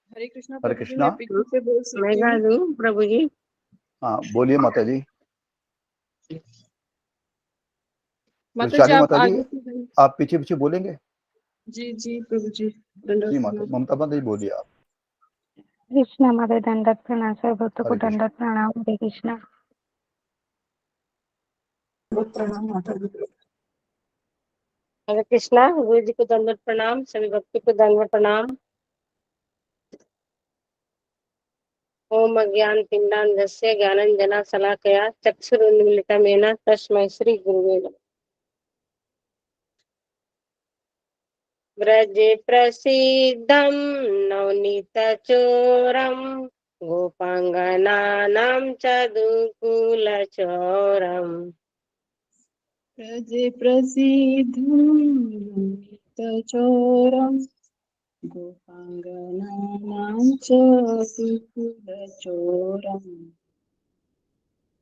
हरे कृष्णा हरे प्रभु जी, कृष्णा। मैं पीछे से बोल सकती मैं गा हूँ? दूं प्रभु जी? हाँ, बोलिए माता जी। माता जी वैशाली आप माता जी, आगे से बोलिए। आप पीछे पीछे बोलेंगे? जी जी प्रभु जी, दंडवत जी माता, प्रणाम। ममता माता जी बोलिए आप। कृष्णा माता दंडवत प्रणाम, सर्वभक्तों को हरे कृष्ण। दंडवत प्रणाम। हरे कृष्णा। दंडवत प्रणाम माता जी। हरे कृष्णा। गुरु जी को दंडवत प्रणाम, सभी भक्तों को दंडवत प्रणाम। ओम अज्ञान तिमिरान्धस्य ज्ञानांजना शलाकया चक्षुरुन्मीलितमेन तस्मै श्री गुरुवे नमः। व्रजे प्रसीद्धं नवनीतचोरं गोपाङ्गनानां चदुकुलचोरम्। प्रजे प्रसीद्धं गोपाङ्गनानां च कुलचोरम्।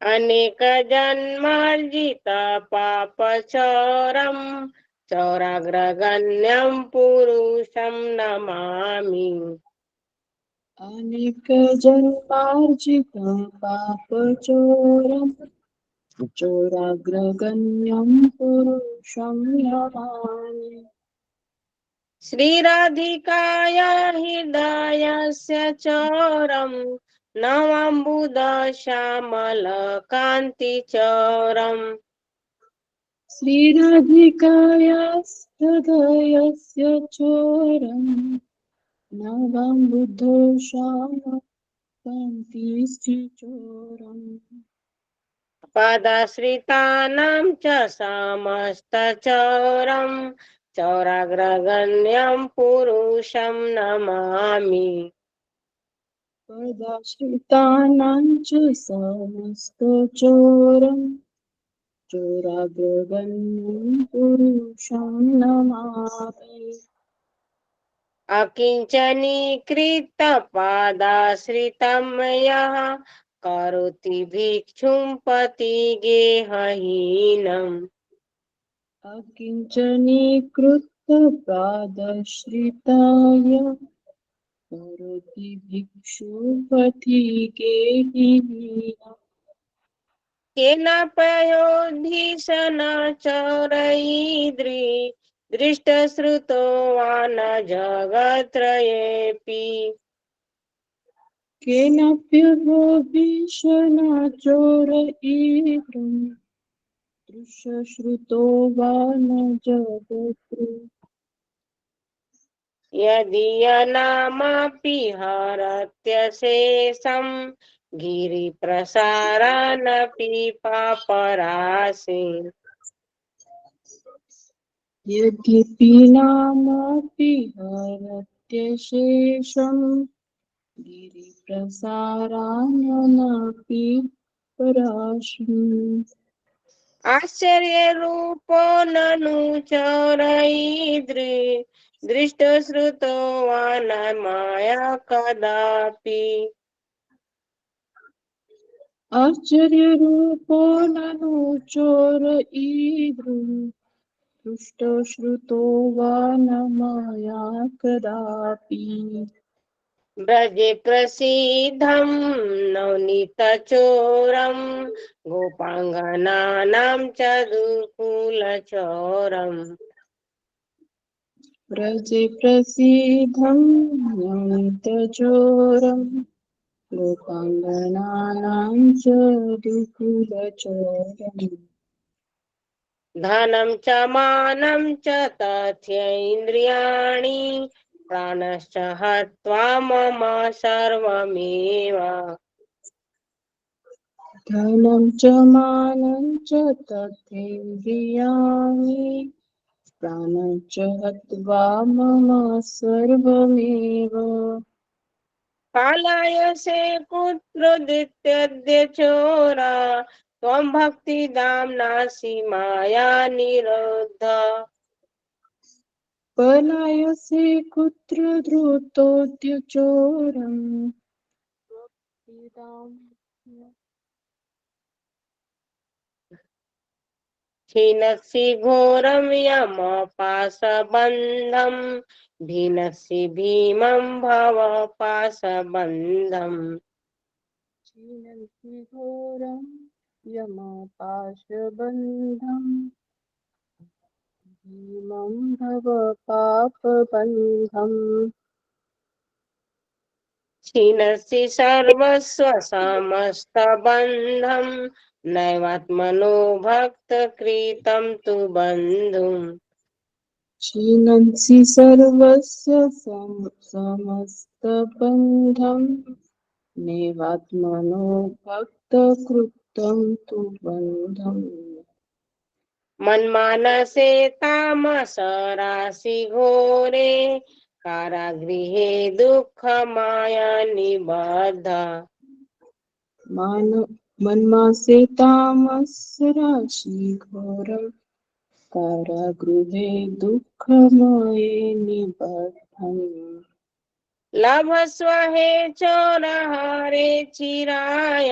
अनेक जन्मार्जित पापचौरं चौराग्रगण्यं पुरुषं नमामि। अनेक जन्मार्जितं पापचोरम् चोराग्रगण्यं पुरुषं नमामि। श्रीराधिकाय हृदयस्य चौरं नवाम्बुदश्यामलकान्तिचौरम्। श्रीराधिकायास्तदयस्य चोरं नवं बुद्धोषामकान्तिश्चोरम्। पदाश्रितानां च समस्तचौरं चौराग्रगण्यं पुरुषं नमामि। पदाश्रितानां च समस्तचोरं चोराग्रगण्यं पुरुषं नमामि। अकिञ्चनीकृतपादाश्रितं यः करोति भिक्षुं पतिगेहहीनम्। अकिञ्चनीकृतपादश्रिताय करोति भिक्षुपथिगेहिनीम्। केनापयोधीशनचरैर्द्रि दृष्टश्रुतो वा न जगत्त्रयेऽपि। केनाप्यभो भीषणाचोरयितुं दृश्यश्रुतो वा न जगत्रे। यदीयनामापि हरत्यशेषं गिरिप्रसारानपि पापराशि। यद्यपि नामापि हरत्यशेषं गिरिप्रसारानपि पराश्रम्। आश्चर्यरूपो ननु चोरैर्द्रि दृष्टश्रुतो वा न मया कदापि। आश्चर्यरूपो ननु चोरयितुं दृष्टश्रुतो वा न मया कदापि। ब्रजे प्रसीद्धं नवनीतचोरं गोपाङ्गनानां चतुकुलचोरम्। व्रजे प्रसीद्धं नमितचोरं गोपाङ्गनानां च दुकुलचोरम्। धनं च मानं च तथ्येन्द्रियाणि प्राणश्च हत्वा मम सर्वमेव। धनं च मानं च तथेन्द्रियाणि प्राणं च हत्वा मम सर्वमेव। कालायसे कुत्रोदित्यद्य चोरा त्वं भक्तिदाम्नासि माया निरुद्ध। पलायसे कुत्र धृतोऽद्य चोरम्। क्षीणसि घोरं यमपाशबन्धं भीनसि भीमं भवपाशबन्धम् क्षीणन्ति घोरं यमपाशबन्धं भीमं भव पापबन्धम् क्षीणसि सर्वस्वसमस्तबन्धं नैवात्मनो भक्तकृतं तु बन्धुम् क्षीणन्ति सर्वस्य समस्तबन्धं नैवात्मनो भक्तकृतं तु बन्धम् मन्मानसे तामसराशि घोरे कारागृहे दुःखमाया निबद्ध मन्मासे तामसराशि घोरं कारागृहे दुःखमये निबद्धम् लभस्व हे चोरहरे चिराय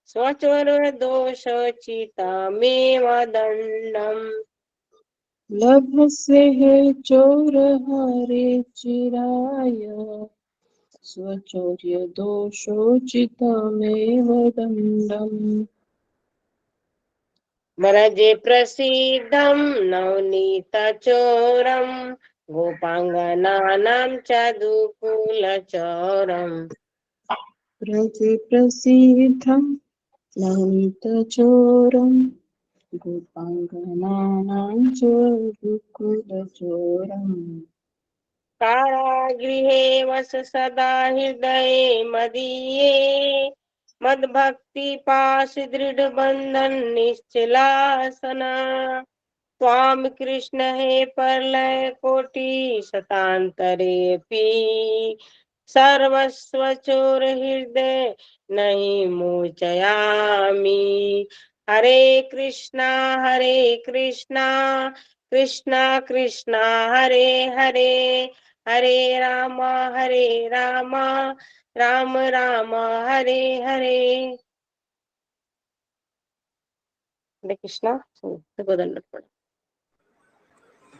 स्वचोरदोषोचितमेव दण्डम् लभसे हे चोरहरे चिराय स्वचौर्यदोषोचितमेव दण्डम् व्रजे प्रसिद्धं नवनीतचोरं गोपाङ्गनानां च दुकूलचोरम् व्रजे प्रसिद्धं नवनीतचोरं गोपाङ्गनानां च दुःखुलचोरम् कारागृहे वस सदा हृदये मदीये मद्भक्तिपाश दृढबन्धन निश्चलासना स्वामी कृष्ण हे प्रलय कोटि शतान्तरेऽपि सर्वस्व चोर हृदय नहीं मोचयामि हरे कृष्णा कृष्णा कृष्णा हरे हरे हरे राम राम राम हरे हरे हरे कृष्णा दंड पड़े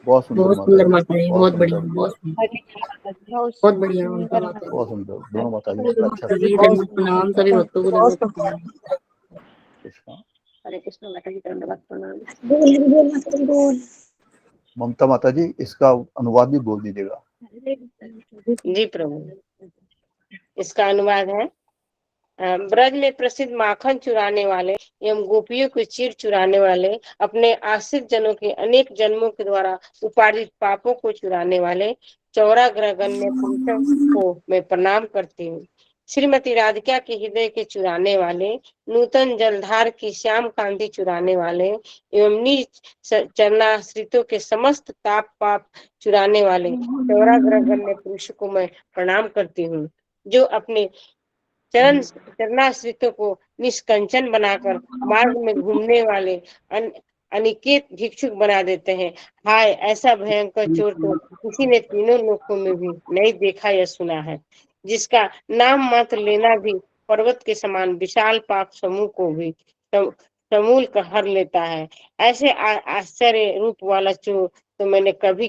बहुत सुंदर बहुत माता सुंदर जी, माता जी, बहुत बहुत बढ़िया, सुंदर, बहुत सुंदर, बहुत बहुत बढ़िया ममता माता जी। बहुत सुंदर। दोनों माता जी दोनों अच्छा माता से जी दंडवत प्रणाम, सभी भक्तों को दंडवत प्रणाम। कृष्णा। हरे कृष्ण माता जी दंडवत प्रणाम। ममता माता जी इसका अनुवाद भी बोल दीजिएगा। जी प्रभु। इसका अनुवाद है ब्रज में प्रसिद्ध माखन चुराने वाले एवं गोपियों के चिर चुराने वाले अपने आश्रित जनों के अनेक जन्मों के द्वारा उपार्जित पापों को चुराने वाले चौराग्रह गण्य पुरुषों को मैं प्रणाम करती हूँ। श्रीमती राधिका के हृदय के चुराने वाले, नूतन जलधार की श्याम कांति चुराने वाले एवं नीच चरणाश्रितों के समस्त ताप पाप चुराने वाले चौराग्रह गण्य पुरुष को मैं प्रणाम करती हूँ, जो अपने चरणाश्रितों को निष्कंचन बनाकर मार्ग में घूमने वाले अनिकेत भिक्षुक बना देते हैं। हाय, ऐसा भयंकर चोर तो किसी ने तीनों लोकों में भी नहीं देखा या सुना है, जिसका नाम मात्र लेना भी पर्वत के समान विशाल पाप समूह को भी समूल कर हर लेता है। ऐसे आश्चर्य रूप वाला चोर तो मैंने कभी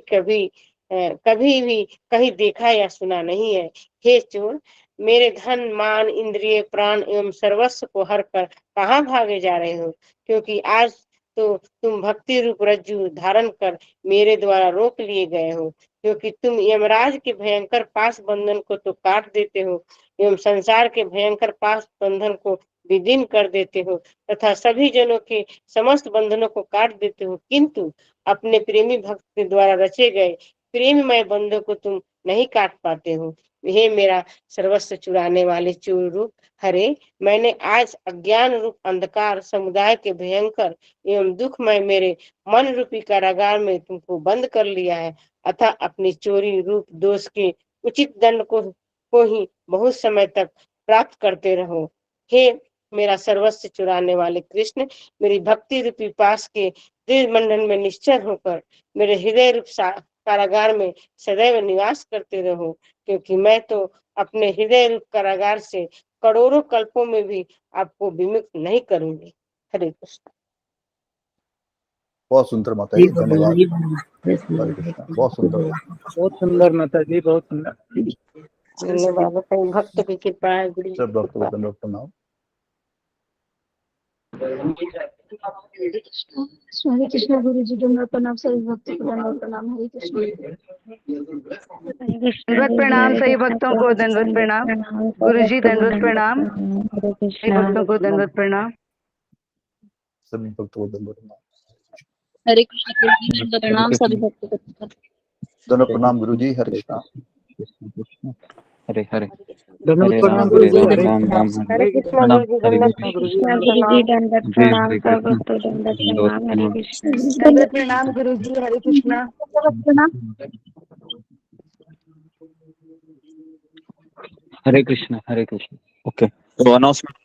भी कहीं देखा या सुना नहीं है। हे चोर, मेरे धन मान इंद्रिय प्राण एवं सर्वस्व को हर कर कहाँ भागे जा रहे हो? क्योंकि आज तो तुम भक्ति रूप रज्जु धारण कर मेरे द्वारा रोक लिए गए हो, क्योंकि तुम यमराज के भयंकर पास बंधन को तो काट देते हो एवं संसार के भयंकर पास बंधन को विदीन कर देते हो तथा सभी जनों के समस्त बंधनों को काट देते हो, किंतु अपने प्रेमी भक्त के द्वारा रचे गए प्रेममय बंधों को तुम नहीं काट पाते हो। हे मेरा सर्वस्व चुराने वाले चोर रूप हरे, मैंने आज अज्ञान रूप अंधकार समुदाय के भयंकर एवं दुखमय मेरे मन रूपी कारागार में तुमको बंद कर लिया है, अतः अपनी चोरी रूप दोष के उचित दंड को ही बहुत समय तक प्राप्त करते रहो। हे मेरा सर्वस्व चुराने वाले कृष्ण, मेरी भक्ति रूपी पास के दृढ़ बंधन में निश्चल होकर मेरे हृदय रूप कारागार में सदैव निवास करते रहो, क्योंकि मैं तो अपने हृदय रूप कारागार से करोड़ों कल्पों में भी आपको विमुक्त नहीं करूंगी। हरे कृष्ण। बहुत सुंदर माता जी, धन्यवाद। हरे कृष्णा, बहुत सुंदर। बहुत सुंदर माता जी, बहुत सुंदर। धन्यवाद, कहीं भक्त की कृपा है गुरु जी। सब भक्तों को दंडवत प्रणाम। हरे कृष्णा गुरु जी, दंडवत प्रणाम। सभी भक्तों को दंडवत प्रणाम। हरे कृष्णा। दंडवत प्रणाम सही भक्तों को, दंडवत प्रणाम गुरु जी, दंडवत प्रणाम सही भक्तों को, दंडवत प्रणाम। सभी भक्तों को दंडवत प्रणाम। हरे कृष्णा गुरु जी, दंडवत प्रणाम। सभी भक्तों को दंडवत प्रणाम गुरु जी। हरे कृष्णा। हरे हरे दंडवत हरे प्रणाम राम गुरु हरे जी, राम हरे राम राम हरे हरे कृष्णा प्रणाम गुरु जी, हरे दंडवत कृष्ण गुरु जी, प्रणाम। गुरु जी, दंडवत जय प्रणाम। हरे सब कृष्ण भक्तों को दंडवत दंडवत प्रणाम। हरे प्रणाम कृष्णा। दंडवत प्रणाम गुरु जी, हरे कृष्णा। दंडवत प्रणाम। हरे कृष्ण ओके। तो अनाउंसमेंट,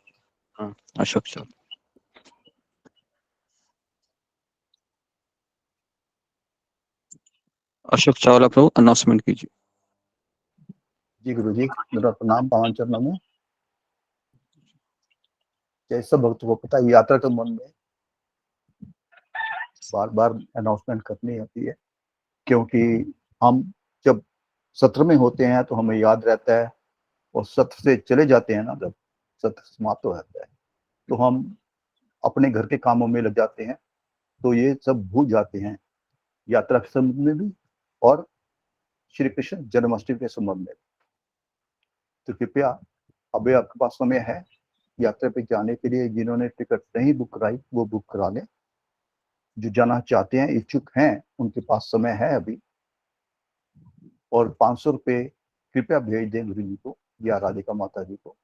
हाँ अशोक सर। अशोक चावला प्रभु अनाउंसमेंट कीजिए। जी गुरु जी, दंडवत प्रणाम पावन चरणों में। जैसे भक्तों को पता है, यात्रा के मन में बार बार अनाउंसमेंट करनी होती है, क्योंकि हम जब सत्र में होते हैं तो हमें याद रहता है, और सत्र से चले जाते हैं ना, जब सत्र समाप्त हो जाता है तो हम अपने घर के कामों में लग जाते हैं, तो ये सब भूल जाते हैं, यात्रा के संबंध में भी और श्री कृष्ण जन्माष्टमी के संबंध में। तो कृपया अभी आपके पास समय है यात्रा पे जाने के लिए। जिन्होंने टिकट नहीं बुक कराई वो बुक करा लें। जो जाना चाहते हैं, इच्छुक हैं, उनके पास समय है अभी। और 500 रुपये कृपया भेज दें गुरु जी को या राधिका माता जी को,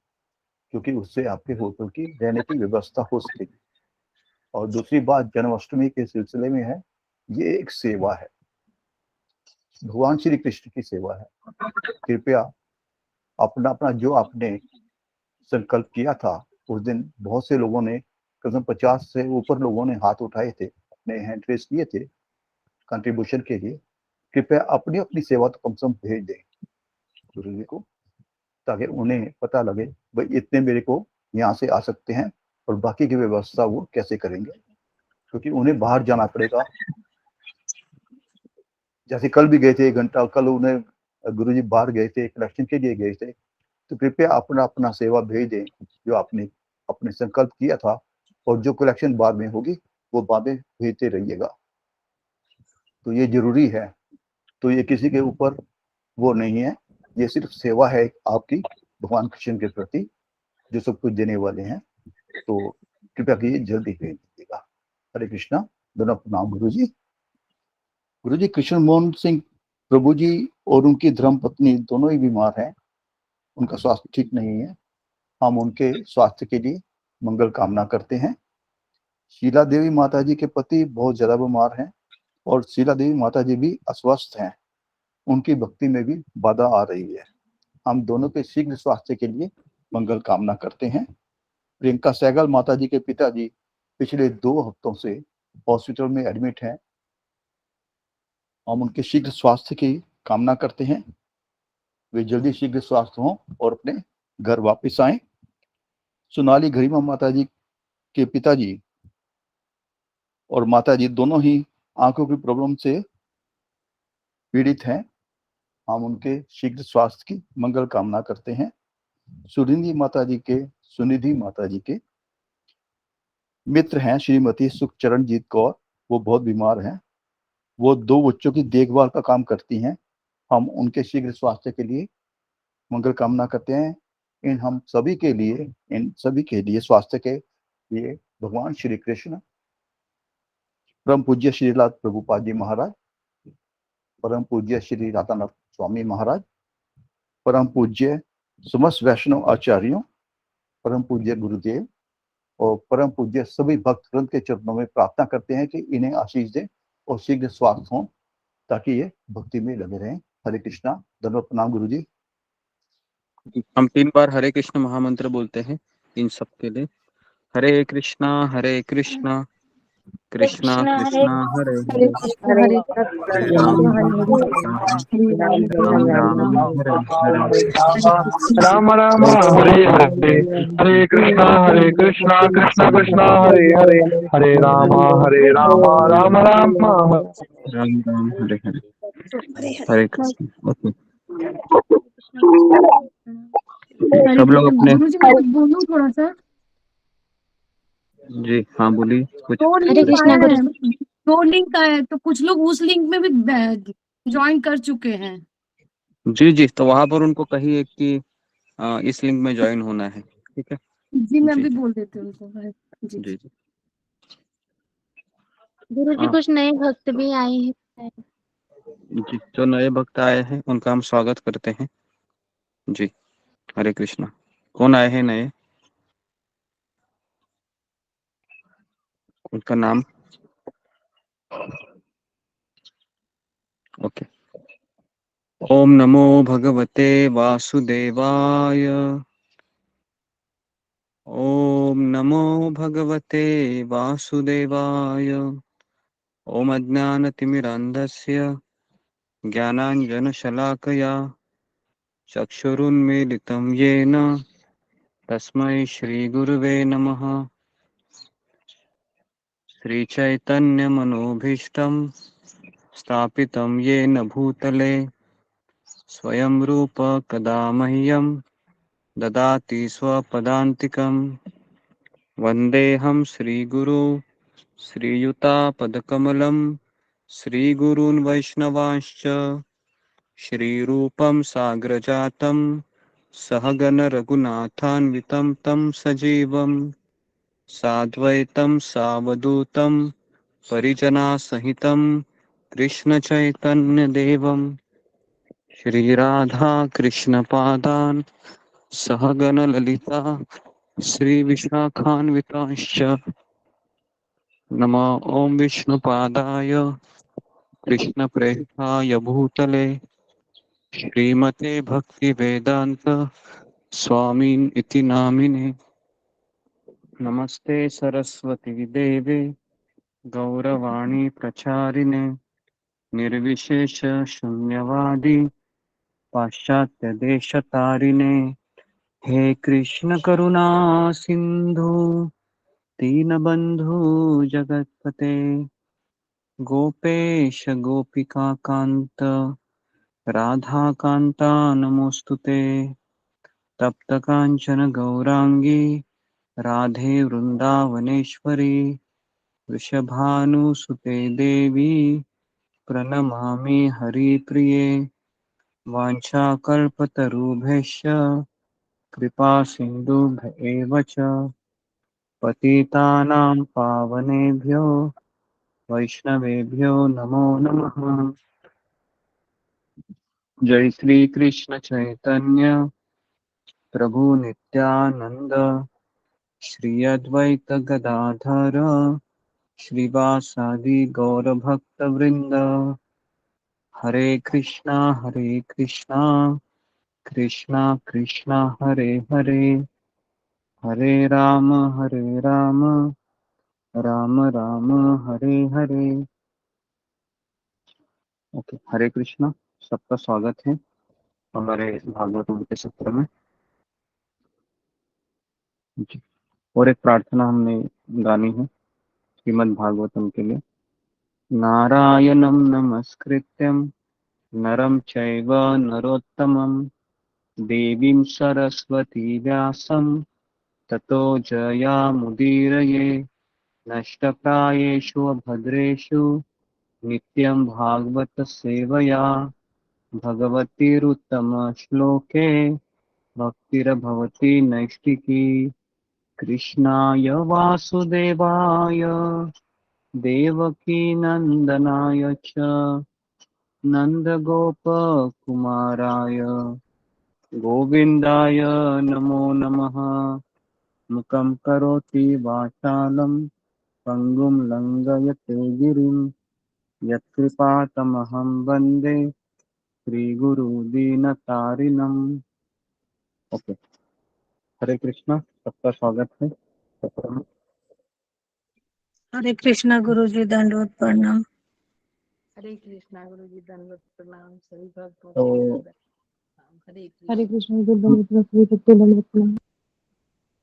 क्योंकि उससे आपके होटल की रहने की व्यवस्था हो सकेगी। और दूसरी बात जन्माष्टमी के सिलसिले में है, ये एक सेवा है, भगवान श्री कृष्ण की सेवा है। कृपया अपना अपना जो आपने संकल्प किया था, उस दिन बहुत से लोगों ने, करीब 50 से ऊपर लोगों ने हाथ उठाए थे, अपने हैंड रेस किए थे कंट्रीब्यूशन के लिए। कृपया अपनी अपनी सेवा तो कम से कम भेज दें गुरु जी को, ताकि उन्हें पता लगे भाई इतने मेरे को यहाँ से आ सकते हैं, और बाकी की व्यवस्था वो कैसे करेंगे, क्योंकि उन्हें बाहर जाना पड़ेगा। जैसे कल भी गए थे 1 घंटा, कल उन्हें गुरु जी बाहर गए थे, कलेक्शन के लिए गए थे। तो कृपया अपना अपना सेवा भेज दें जो आपने अपने संकल्प किया था, और जो कलेक्शन बाद में होगी वो बाद में भेजते रहिएगा। तो ये जरूरी है। तो ये किसी के ऊपर वो नहीं है, ये सिर्फ सेवा है आपकी भगवान कृष्ण के प्रति, जो सब कुछ देने वाले हैं। तो कृपया कीजिए, जल्दी भेज दीजिएगा। हरे कृष्णा। दोनों प्रणाम गुरु जी। गुरु जी, कृष्ण मोहन सिंह प्रभु जी और उनकी धर्म पत्नी दोनों ही बीमार हैं, उनका स्वास्थ्य ठीक नहीं है। हम उनके स्वास्थ्य के लिए मंगल कामना करते हैं। शीला देवी माता जी के पति बहुत ज्यादा बीमार हैं, और शीला देवी माता जी भी अस्वस्थ हैं, उनकी भक्ति में भी बाधा आ रही है। हम दोनों के शीघ्र स्वास्थ्य के लिए मंगल कामना करते हैं। प्रियंका सहगल माता जी के पिताजी पिछले 2 हफ्तों से हॉस्पिटल में एडमिट हैं, हम उनके शीघ्र स्वास्थ्य की कामना करते हैं, वे जल्दी शीघ्र स्वास्थ्य हों और अपने घर वापस आए। सोनाली गरिमा माता जी के पिताजी और माता जी दोनों ही आंखों की प्रॉब्लम से पीड़ित हैं, हम उनके शीघ्र स्वास्थ्य की मंगल कामना करते हैं। सुनिधि माता जी के मित्र हैं श्रीमती सुखचरणजीत कौर, वो बहुत बीमार हैं, वो 2 बच्चों की देखभाल का काम करती हैं, हम उनके शीघ्र स्वास्थ्य के लिए मंगल कामना करते हैं। इन सभी के लिए स्वास्थ्य के लिए भगवान श्री कृष्ण, परम पूज्य श्रीलाल प्रभुपाद जी महाराज, परम पूज्य श्री राधानाथ स्वामी महाराज, परम पूज्य समस्त वैष्णव आचार्यों, परम पूज्य गुरुदेव और परम पूज्य सभी भक्त वृंद के चरणों में प्रार्थना करते हैं कि इन्हें आशीष दें और शीघ्र स्वास्थ्य हों, ताकि ये भक्ति में लगे रहें। हरे कृष्णा। धन्यवाद प्रणाम गुरु जी। हम 3 बार हरे कृष्ण महामंत्र बोलते हैं इन सब के लिए। हरे कृष्णा कृष्णा कृष्णा हरे हरे हरे कृष्ण हरे हरे हरे कृष्ण राम हरे हरे कृष्ण राम हरे राम हरे राम राम राम हरे हरे हरे कृष्ण राम राम हरे हरे हरे कृष्णा कृष्णा कृष्णा हरे हरे हरे राम राम राम राम राम हरे हरे हरे कृष्ण। ओके, हरे सब लोग कृष्ण अपने, गुरु जी मैं कुछ बोलूं थोड़ा सा। जी हाँ बोलिए कुछ। दो हरे लिंक कृष्णा आया गुरु है, दो लिंक आया है, तो कुछ लोग उस लिंक में भी ज्वाइन कर चुके हैं। जी जी, तो वहां पर उनको कहिए कि इस लिंक में ज्वाइन होना है, ठीक है। जी मैं जी भी जी बोल देती हूँ उनको। जी जी जी। गुरु जी हाँ कुछ नए भक्त भी आए हैं। जी, जो नए भक्त आए हैं उनका हम स्वागत करते हैं। जी हरे कृष्णा। कौन आए हैं नए, उनका नाम? ओके। ओम नमो भगवते वासुदेवाय। ओम नमो भगवते वासुदेवाय। ओम अज्ञानतिमिरान्धस्य ज्ञानाञ्जनशलाकया चक्षुरुन्मीलितं येन तस्मै श्रीगुरुवे नमः। श्रीचैतन्यमनोभीष्टं स्थापितं येन भूतले स्वयं रूप कदा मह्यं ददाति स्वपदान्तिकं। वन्देऽहं श्रीगुरु श्रीयुतापदकमलं श्रीगुरून् वैष्णवांश्च श्रीरूपं साग्रजातं सहगण रघुनाथान्वितं तं सजीवं साद्वैतं सावधूतं परिजनासहितं कृष्णचैतन्यदेवं श्रीराधा कृष्णपादान् सहगण ललिता श्रीविशाखान्वितांश्च नमो ॐ विष्णुपादाय कृष्णप्रेष्ठाय भूतले श्रीमते भक्तिवेदान्त स्वामिन् इति नामिने। नमस्ते सरस्वती देवे गौरवाणी प्रचारिणे निर्विशेष शून्यवादी पाश्चात्य देशतारिणे। हे कृष्ण करुणा सिंधु दीनबंधु जगतपते गोपेश गोपिका कांत राधा कांता नमोस्तुते। तप्त कांचन गौरांगी राधे वृंदावनेश्वरी वृषभानुसुते देवी प्रणमामि हरिप्रिये। वाञ्छाकल्पतरुभ्यश्च कृपा सिन्धुभ्य एव च पतितानां पावनेभ्यो वैष्णवेभ्यो नमो नमः। जय श्री कृष्ण चैतन्य प्रभु नित्यानंद श्री अद्वैत गदाधर श्रीवासादि गौर भक्त वृंद। हरे कृष्णा कृष्णा कृष्णा हरे हरे हरे राम राम राम हरे हरे। ओके, हरे कृष्णा। सबका स्वागत है हमारे भागवतम के सत्र में। जी। और एक प्रार्थना हमने गानी है श्रीमद् भागवतम के लिए। नारायणं नमस्कृत्यं नरं चैव नरोत्तमं देवीं सरस्वती व्यासं ततो जयामुदीरये। नष्टप्रायेषु भद्रेषु नित्यं भागवत सेवया भगवतीरुत्तमश्लोके भक्तिर्भवति नैष्टिकी। कृष्णाय वासुदेवाय देवकीनन्दनाय च नन्दगोपकुमाराय गोविन्दाय नमो नमः। मुखं करोति वाचालं पङ्गुं लङ्घयते गिरिं यत्कृपातमहं वन्दे श्रीगुरु दीनतारिणम्। ओके, हरे कृष्णा। सबका स्वागत है। हरे कृष्णा गुरु जी, दंडवत प्रणाम। हरे कृष्णा गुरु जी, दंडवत प्रणाम सभी भक्तों तो को दंडवत प्रणाम। हरे कृष्णा गुरु दंडवत प्रणाम।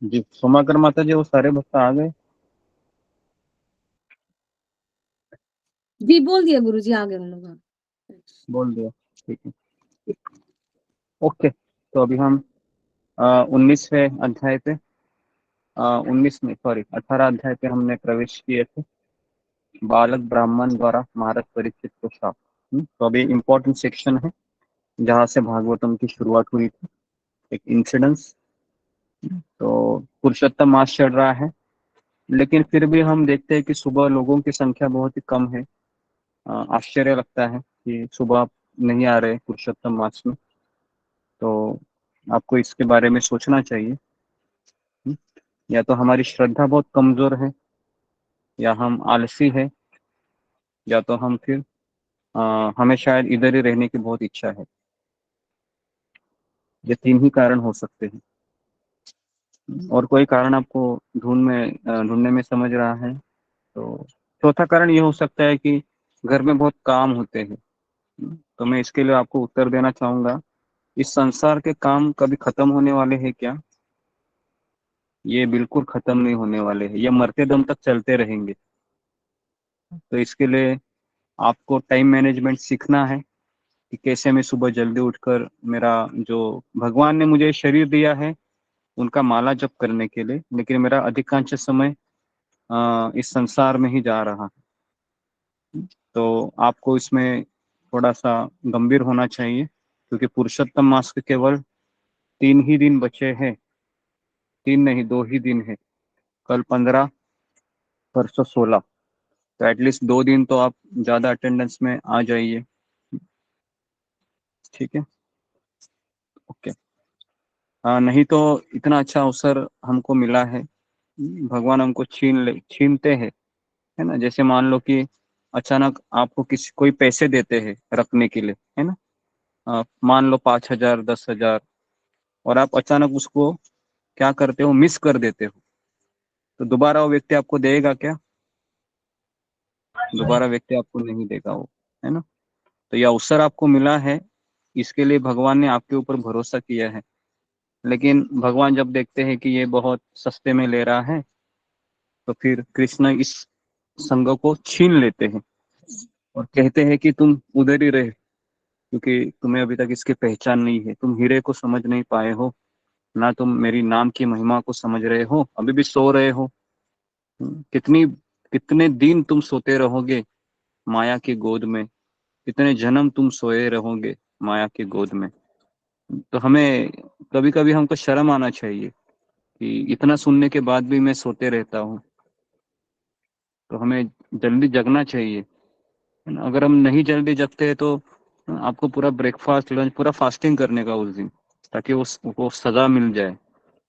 जी सोमाकर माता जी, वो सारे भक्त आ गए? जी बोल दिया गुरु जी, आ गए हम लोग। बोल दिया, ठीक है। ओके, तो अभी हम 19वें अध्याय पे 19 में सॉरी 18 अध्याय पे हमने प्रवेश किए थे। बालक ब्राह्मण द्वारा महाराज परीक्षित को शाप। तो अभी इम्पोर्टेंट सेक्शन है जहाँ से भागवतम की शुरुआत हुई थी, एक इंसिडेंस। तो पुरुषोत्तम मास चल रहा है, लेकिन फिर भी हम देखते हैं कि सुबह लोगों की संख्या बहुत ही कम है। आश्चर्य लगता है कि सुबह नहीं आ रहे पुरुषोत्तम मास में। तो आपको इसके बारे में सोचना चाहिए। या तो हमारी श्रद्धा बहुत कमजोर है, या हम आलसी है, या तो हम फिर हमें शायद इधर ही रहने की बहुत इच्छा है। ये तीन ही कारण हो सकते हैं। और कोई कारण आपको ढूंढने में समझ रहा है तो चौथा कारण ये हो सकता है कि घर में बहुत काम होते हैं। तो मैं इसके लिए आपको उत्तर देना चाहूंगा, इस संसार के काम कभी खत्म होने वाले हैं क्या? ये बिल्कुल खत्म नहीं होने वाले हैं, ये मरते दम तक चलते रहेंगे। तो इसके लिए आपको टाइम मैनेजमेंट सीखना है कि कैसे मैं सुबह जल्दी उठकर, मेरा जो भगवान ने मुझे शरीर दिया है उनका माला जप करने के लिए, लेकिन मेरा अधिकांश समय इस संसार में ही जा रहा है। तो आपको इसमें थोड़ा सा गंभीर होना चाहिए, क्योंकि पुरुषोत्तम मास के केवल 3 ही दिन बचे हैं। 3 नहीं, 2 ही दिन है। कल 15, परसों 16। तो एटलीस्ट 2 दिन तो आप ज्यादा अटेंडेंस में आ जाइए। ठीक है, ओके। नहीं तो इतना अच्छा अवसर हमको मिला है, भगवान हमको छीनते हैं, है ना। जैसे मान लो कि अचानक आपको किसी कोई पैसे देते हैं रखने के लिए, है ना। मान लो 5,000 10,000, और आप अचानक उसको क्या करते हो, मिस कर देते हो। तो दोबारा वो व्यक्ति आपको देगा क्या? दोबारा व्यक्ति आपको नहीं देगा वो, है ना। तो ये अवसर आपको मिला है, इसके लिए भगवान ने आपके ऊपर भरोसा किया है। लेकिन भगवान जब देखते हैं कि ये बहुत सस्ते में ले रहा है, तो फिर कृष्ण इस संग को छीन लेते हैं और कहते हैं कि तुम उधर ही रहे, क्योंकि तुम्हें अभी तक इसकी पहचान नहीं है, तुम हीरे को समझ नहीं पाए हो, ना तुम मेरी नाम की महिमा को समझ रहे हो, अभी भी सो रहे हो। कितने दिन तुम सोते रहोगे माया की गोद में, कितने जन्म तुम सोए रहोगे माया की गोद में। तो हमें कभी कभी हमको शर्म आना चाहिए कि इतना सुनने के बाद भी मैं सोते रहता हूँ। तो हमें जल्दी जगना चाहिए, है ना? अगर हम नहीं जल्दी जगते हैं तो आपको पूरा ब्रेकफास्ट लंच पूरा फास्टिंग करने का उस दिन, ताकि वो सजा मिल जाए।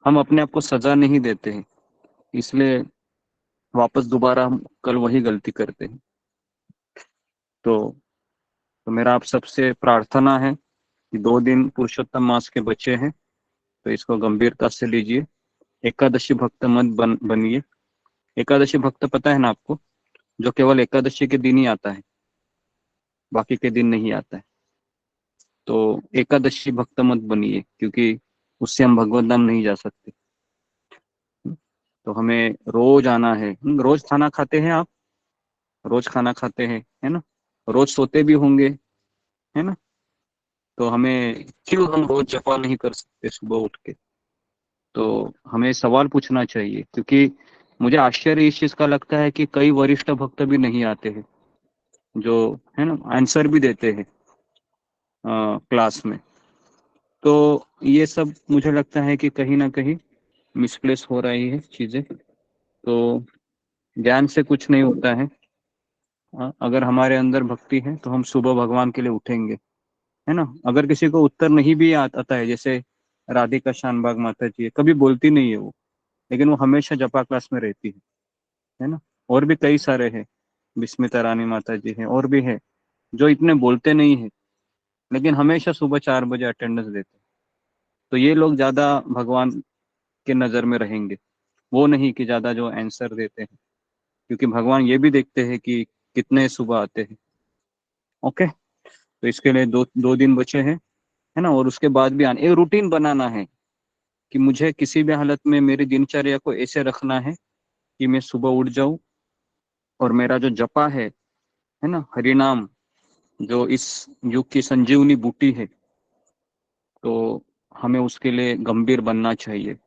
हम अपने आप को सजा नहीं देते हैं, इसलिए वापस दोबारा हम कल वही गलती करते हैं। तो मेरा आप सबसे प्रार्थना है कि 2 दिन पुरुषोत्तम मास के बचे हैं, तो इसको गंभीरता से लीजिए। एकादशी भक्त मत बनिए। एकादशी भक्त पता है ना आपको, जो केवल एकादशी के दिन ही आता है, बाकी के दिन नहीं आता है। तो एकादशी भक्त मत बनिए, क्योंकि उससे हम भगवत धाम नहीं जा सकते। तो हमें रोज आना है। रोज खाना खाते हैं आप? रोज खाना खाते हैं, है ना। रोज सोते भी होंगे, है ना। तो हमें क्यों हम रोज जपा नहीं कर सकते सुबह उठ के? तो हमें सवाल पूछना चाहिए, क्योंकि मुझे आश्चर्य इस चीज का लगता है कि कई वरिष्ठ भक्त भी नहीं आते हैं, जो है ना आंसर भी देते हैं क्लास में। तो ये सब मुझे लगता है कि कहीं ना कहीं मिसप्लेस हो रही है चीजें। तो ज्ञान से कुछ नहीं होता है। अगर हमारे अंदर भक्ति है तो हम सुबह भगवान के लिए उठेंगे, है ना। अगर किसी को उत्तर नहीं भी आता है, जैसे राधिका शानबाग माता जी है, कभी बोलती नहीं है वो, लेकिन वो हमेशा जपा क्लास में रहती है ना। और भी कई सारे हैं, विस्मिता रानी माता जी है, और भी है जो इतने बोलते नहीं है, लेकिन हमेशा सुबह 4 बजे अटेंडेंस देते हैं। तो ये लोग ज्यादा भगवान के नजर में रहेंगे, वो नहीं कि ज्यादा जो आंसर देते हैं। क्योंकि भगवान ये भी देखते हैं कि कितने सुबह आते हैं। ओके, तो इसके लिए दो दिन बचे हैं, है ना। और उसके बाद भी एक रूटीन बनाना है कि मुझे किसी भी हालत में मेरी दिनचर्या को ऐसे रखना है कि मैं सुबह उठ जाऊं और मेरा जो जपा है ना, हरिनाम, जो इस युग की संजीवनी बूटी है, तो हमें उसके लिए गंभीर बनना चाहिए।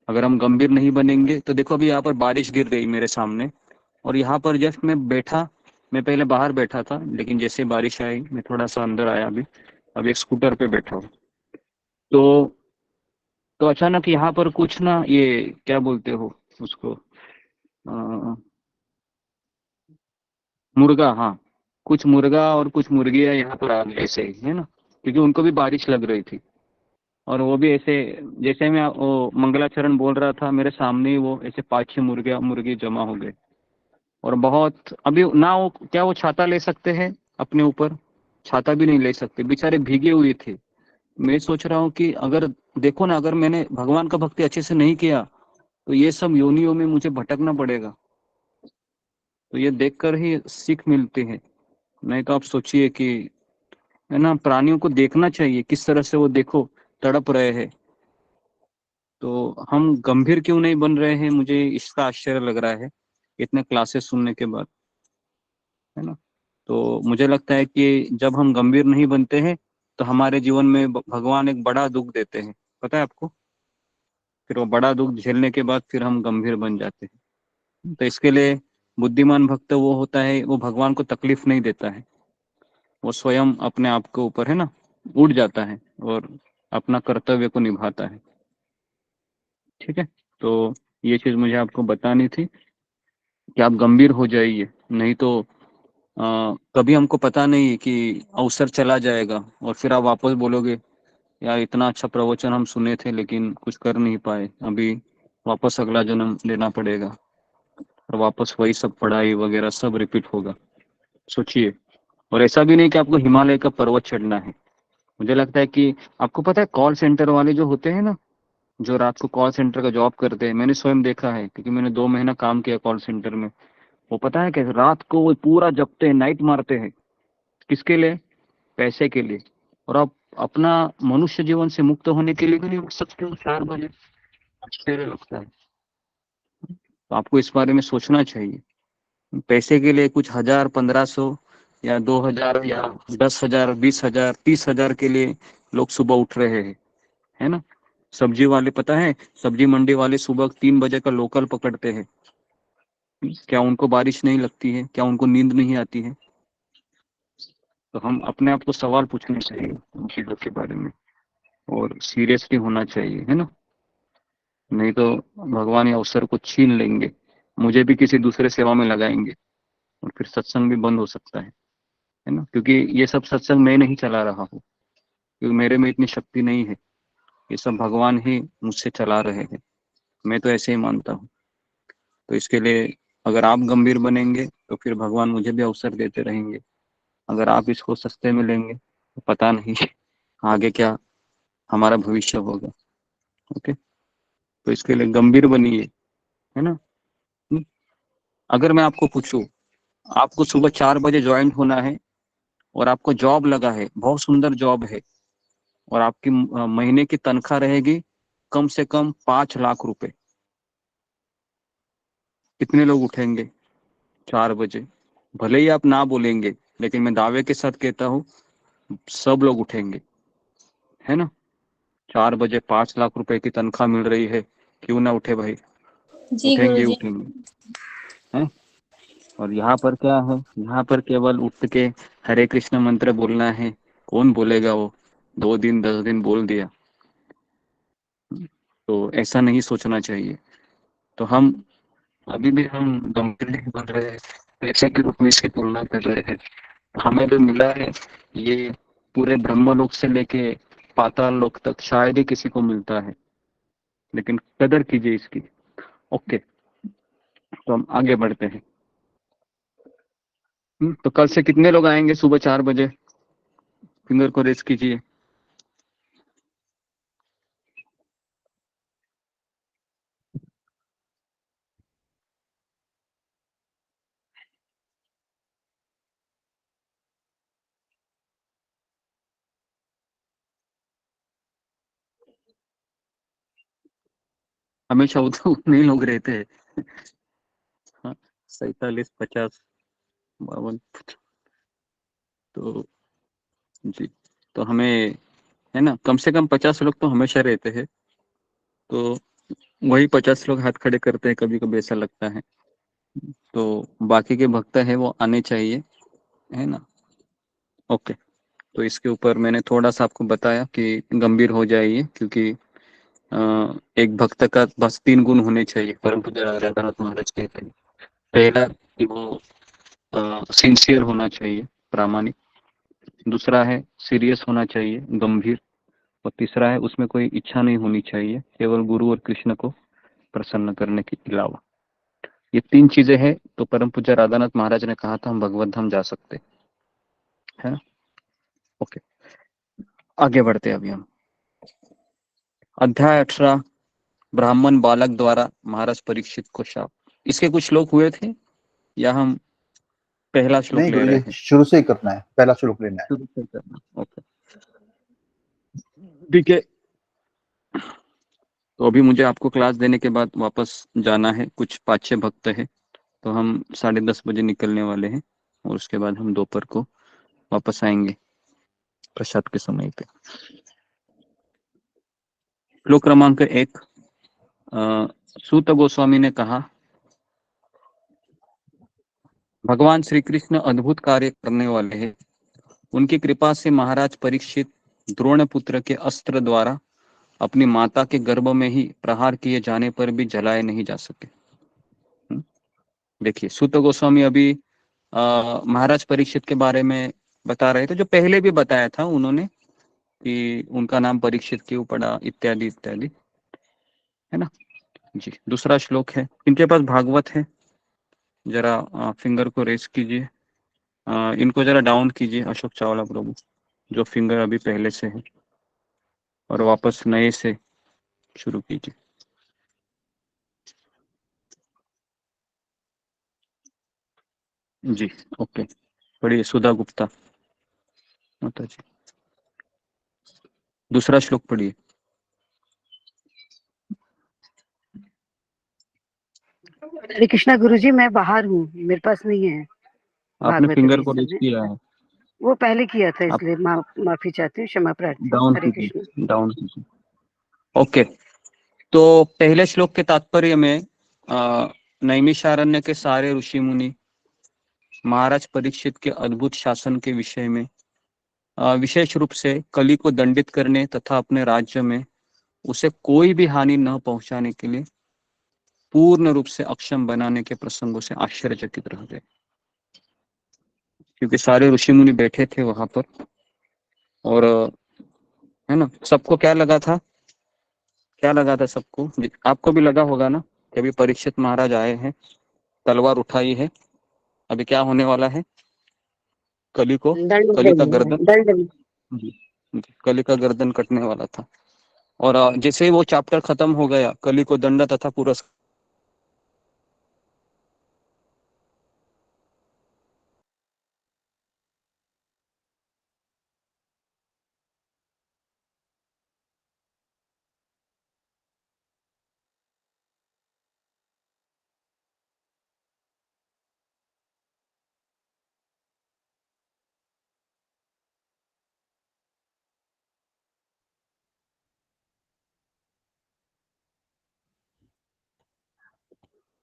अगर हम गंभीर नहीं बनेंगे तो देखो अभी यहाँ पर बारिश गिर रही मेरे सामने, और यहाँ पर जस्ट मैं पहले बाहर बैठा था, लेकिन जैसे बारिश आई मैं थोड़ा सा अंदर आया। अभी एक स्कूटर पे बैठा हूँ। तो अचानक यहाँ पर कुछ ना, ये क्या बोलते हो उसको, मुर्गा, हाँ, कुछ मुर्गा और कुछ मुर्गियाँ यहाँ पर आ गई ऐसे ही, है ना, क्योंकि उनको भी बारिश लग रही थी। और वो भी ऐसे, जैसे मैं वो मंगलाचरण बोल रहा था, मेरे सामने ही वो ऐसे 5-6 मुर्गी जमा हो गए। और बहुत, अभी ना वो क्या वो छाता ले सकते हैं अपने ऊपर? छाता भी नहीं ले सकते, बेचारे भीगे हुए थे। मैं सोच रहा हूँ कि अगर देखो ना, अगर मैंने भगवान का भक्ति अच्छे से नहीं किया तो ये सब योनियों में मुझे भटकना पड़ेगा। तो ये देखकर ही सीख मिलती है। नहीं तो आप सोचिए कि, है ना, प्राणियों को देखना चाहिए किस तरह से वो देखो तड़प रहे हैं। तो हम गंभीर क्यों नहीं बन रहे हैं, मुझे इसका आश्चर्य लग रहा है इतने क्लासेस सुनने के बाद, है ना। तो मुझे लगता है कि जब हम गंभीर नहीं बनते हैं तो हमारे जीवन में भगवान एक बड़ा दुख देते हैं, पता है आपको। फिर वो बड़ा दुख झेलने के बाद फिर हम गंभीर बन जाते हैं। तो इसके लिए बुद्धिमान भक्त वो होता है, वो भगवान को तकलीफ नहीं देता है, वो स्वयं अपने आप के ऊपर, है ना, उठ जाता है और अपना कर्तव्य को निभाता है। ठीक है, तो ये चीज मुझे आपको बतानी थी कि आप गंभीर हो जाइए, नहीं तो कभी हमको पता नहीं है कि अवसर चला जाएगा और फिर आप वापस बोलोगे, यार इतना अच्छा प्रवचन हम सुने थे लेकिन कुछ कर नहीं पाए, अभी वापस अगला जन्म लेना पड़ेगा और वापस वही सब पढ़ाई वगैरह सब रिपीट होगा। सोचिए। और ऐसा भी नहीं कि आपको हिमालय का पर्वत चढ़ना है। मुझे लगता है कि आपको पता है कॉल सेंटर वाले जो होते हैं ना, जो रात को कॉल सेंटर का जॉब करते हैं, मैंने स्वयं देखा है क्योंकि मैंने 2 महीना काम किया कॉल सेंटर में। वो पता है कैसे रात को वो पूरा जगते हैं, नाइट मारते हैं। किसके लिए? पैसे के लिए। और आप अपना मनुष्य जीवन से मुक्त होने के लिए भी नहीं उठ सकते हो 4 बजे? आश्चर्य लगता है। तो आपको इस बारे में सोचना चाहिए। पैसे के लिए कुछ 1000, 1500 या 2000 या 10,000, 20,000, 30,000 के लिए लोग सुबह उठ रहे हैं, है ना। सब्जी वाले, पता है, सब्जी मंडी वाले सुबह 3 बजे का लोकल पकड़ते हैं। क्या उनको बारिश नहीं लगती है? क्या उनको नींद नहीं आती है? तो हम अपने आप को सवाल पूछने चाहिए इन चीजों के बारे में, और सीरियसली होना चाहिए, है ना। नहीं तो भगवान ये अवसर को छीन लेंगे, मुझे भी किसी दूसरे सेवा में लगाएंगे और फिर सत्संग भी बंद हो सकता है ना। क्योंकि ये सब सत्संग मैं नहीं चला रहा हूँ, क्योंकि मेरे में इतनी शक्ति नहीं है। ये सब भगवान ही मुझसे चला रहे हैं, मैं तो ऐसे ही मानता हूँ। तो इसके लिए अगर आप गंभीर बनेंगे तो फिर भगवान मुझे भी अवसर देते रहेंगे। अगर आप इसको सस्ते में लेंगे तो पता नहीं आगे क्या हमारा भविष्य होगा। ओके, तो इसके लिए गंभीर बनिए, है ना। अगर मैं आपको पूछूं, आपको सुबह 4 बजे ज्वाइन होना है और आपको जॉब लगा है, बहुत सुंदर जॉब है, और आपकी महीने की तनख्वाह रहेगी कम से कम 5 लाख रुपए, कितने लोग उठेंगे 4 बजे? भले ही आप ना बोलेंगे, लेकिन मैं दावे के साथ कहता हूँ सब लोग उठेंगे, है ना। 4 बजे 5 लाख रुपए की तनख्वाह मिल रही है, क्यों ना उठे भाई? जी उठेंगे गुरुजी। उठेंगे, हैं। और यहाँ पर क्या है, यहाँ पर केवल उठ के हरे कृष्ण मंत्र बोलना है। कौन बोलेगा वो? 2 दिन 10 दिन बोल दिया। तो ऐसा नहीं सोचना चाहिए। तो हम अभी भी हम गंभीर नहीं बन रहे हैं, पैसे के रूप में इसकी तुलना कर रहे हैं। हमें जो मिला है ये पूरे ब्रह्मलोक से लेके पाताल लोक तक शायद ही किसी को मिलता है, लेकिन कदर कीजिए इसकी। ओके, तो हम आगे बढ़ते हैं। तो कल से कितने लोग आएंगे सुबह 4 बजे? फिंगर को रेस कीजिए। हमेशा उतने ही लोग रहते हैं। हाँ, 47, 50, 52। तो जी, तो हमें है ना, कम से कम 50 लोग तो हमेशा रहते हैं। तो वही 50 लोग हाथ खड़े करते हैं, कभी कभी ऐसा लगता है। तो बाकी के भक्त है वो आने चाहिए, है ना। ओके, तो इसके ऊपर मैंने थोड़ा सा आपको बताया कि गंभीर हो जाइए, क्योंकि एक भक्त का बस 3 गुण होने चाहिए, परम पूज्य राधानाथ महाराज कहते हैं। पहला कि वो सिंसियर होना चाहिए, प्रामाणिक। दूसरा है सीरियस होना चाहिए, गंभीर। और तीसरा है उसमें कोई इच्छा नहीं होनी चाहिए, केवल गुरु और कृष्ण को प्रसन्न करने के अलावा। ये 3 चीजें हैं तो परम पूज्य राधानाथ महाराज ने कहा था हम भगवत धाम जा सकते हैं ना। ओके, आगे बढ़ते हैं अभी हम। अध्याय 18, ब्राह्मण बालक द्वारा महाराज परीक्षित को शाप। इसके कुछ श्लोक हुए थे या हम पहला श्लोक नहीं ले गुरु रहे जी, हैं? शुरू से ही करना है, पहला श्लोक लेना है। शुरू से करना, ओके ठीक है। तो अभी मुझे आपको क्लास देने के बाद वापस जाना है, कुछ 5-6 भक्त है, तो हम 10:30 बजे निकलने वाले हैं, और उसके बाद हम दोपहर को वापस आएंगे प्रसाद के समय पे। श्लोक क्रमांक 1, सूत गोस्वामी ने कहा, भगवान श्री कृष्ण अद्भुत कार्य करने वाले हैं। उनकी कृपा से महाराज परीक्षित द्रोण पुत्र के अस्त्र द्वारा अपनी माता के गर्भ में ही प्रहार किए जाने पर भी जलाए नहीं जा सके। देखिए, सूत गोस्वामी अभी महाराज परीक्षित के बारे में बता रहे थे, जो पहले भी बताया था उन्होंने कि उनका नाम परीक्षित क्यों पड़ा, इत्यादि इत्यादि, है ना। जी, दूसरा श्लोक है, इनके पास भागवत है, जरा फिंगर को रेस कीजिए, इनको जरा डाउन कीजिए अशोक चावला प्रभु, जो फिंगर अभी पहले से है, और वापस नए से शुरू कीजिए। जी, ओके, पढ़िए सुधा गुप्ता माता जी, दूसरा श्लोक पढ़िए। हरे कृष्णा गुरुजी, मैं बाहर हूँ, मेरे पास नहीं है आपने भागवत फिंगर अभी को इस रेस समय। किया है, वो पहले किया था, आप इसलिए माफी चाहती हूँ, क्षमा प्रार्थी हूँ। डाउन हरे कृष्ण। कीजिए, डाउन कीजिए। ओके, तो पहले श्लोक के तात्पर्य में नैमिषारण्य के सारे ऋषि मुनि महाराज परीक्षित के अद्भुत शासन के विषय में, विशेष रूप से कली को दंडित करने तथा अपने राज्य में उसे कोई भी हानि न पहुंचाने के लिए पूर्ण रूप से अक्षम बनाने के प्रसंगों से आश्चर्यचकित रह गए, क्योंकि सारे ऋषि मुनि बैठे थे वहां पर। और है ना, सबको क्या लगा था, क्या लगा था सबको, आपको भी लगा होगा ना कि अभी परीक्षित महाराज आए हैं, तलवार उठाई है, अभी क्या होने वाला है, कली को, दंड कली का देंगे, गर्दन, दंड। जी, जी, कली का गर्दन कटने वाला था। और जैसे ही वो चैप्टर खत्म हो गया, कली को दंड तथा पुरस्कार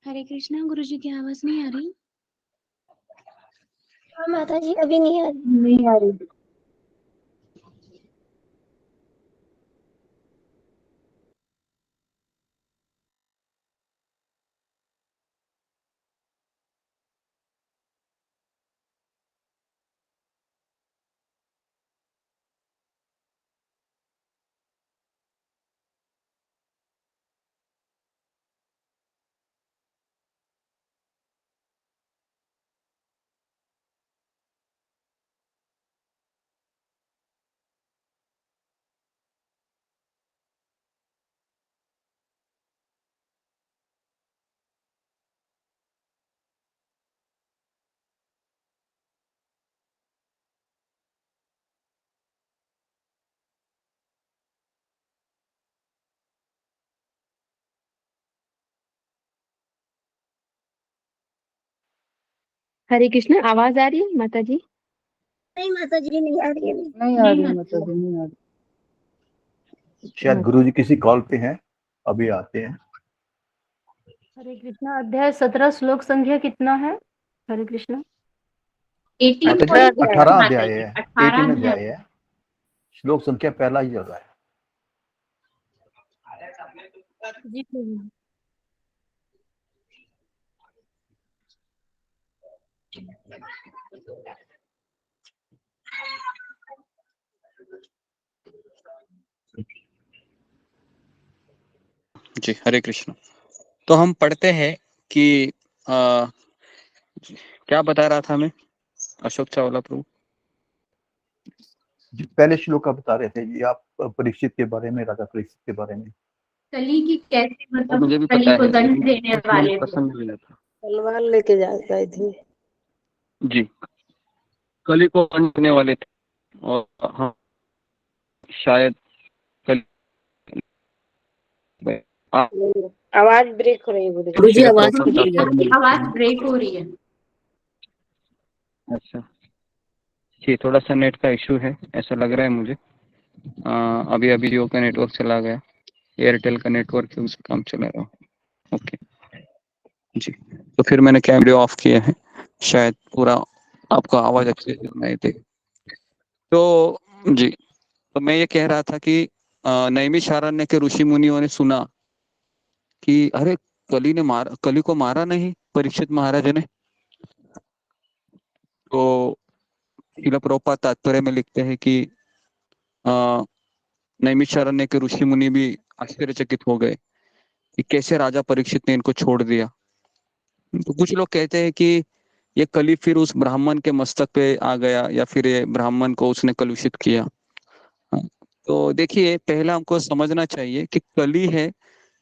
हरे कृष्णा गुरुजी की आवाज नहीं आ रही। हाँ माता जी, अभी नहीं आ रही। नहीं आ रही। हरे कृष्ण। आवाज आ रही है माता जी? नहीं माता जी, नहीं आ रही है। नहीं आ रही माता जी, नहीं आ रही। शायद गुरुजी किसी कॉल पे हैं, अभी आते हैं। हरे कृष्ण। अध्याय 17 श्लोक संख्या कितना है? हरे कृष्ण। माता जी 18 18 अध्याय है, 18 अध्याय है, श्लोक संख्या पहला ही चल रहा है। जी प्रभु। जी हरे कृष्ण। तो हम पढ़ते हैं कि क्या बता रहा था मैं, अशोक चावला प्रभु? जी, पहले श्लोक का बता रहे थे जी आप, परीक्षित के बारे में, राजा परीक्षित के बारे में। कली की कैसे वो मतलब मुझे भी कली पता को है, दंड देने कुछ मुझे वाले थे। पसंद नहीं आता। तलवार लेके जा गए थे। जी, कली को दंड देने वाले थे। और हाँ, शायद कल आवाज ब्रेक हो रही है गुरु जी। गुरुजी शिला आवाज प्रभुपाद कट रही है। आपकी आवाज ब्रेक हो रही है। अच्छा जी, थोड़ा सा नेट का इशू है ऐसा लग रहा है मुझे। अभी अभी जियो का नेटवर्क चला गया, एयरटेल का नेटवर्क है, उससे काम चला रहा हूँ। ओके जी, तो फिर मैंने कैमरे ऑफ किए हैं, शायद पूरा आपको आवाज अच्छे से सुनाई दे। तो जी, तो मैं ये कह रहा था कि नैमिषारण्य के ऋषि मुनियों ने सुना कि अरे कली को मारा नहीं परीक्षित महाराज ने। तो शिला प्रभुपाद तात्पर्य में लिखते हैं कि नैमिषारण्य के ऋषि मुनि भी आश्चर्यचकित हो गए कि कैसे राजा परीक्षित ने इनको छोड़ दिया। तो कुछ लोग कहते हैं कि ये कली फिर उस ब्राह्मण के मस्तक पे आ गया, या फिर ये ब्राह्मण को उसने कलुषित किया। तो देखिए, पहला हमको समझना चाहिए कि कली है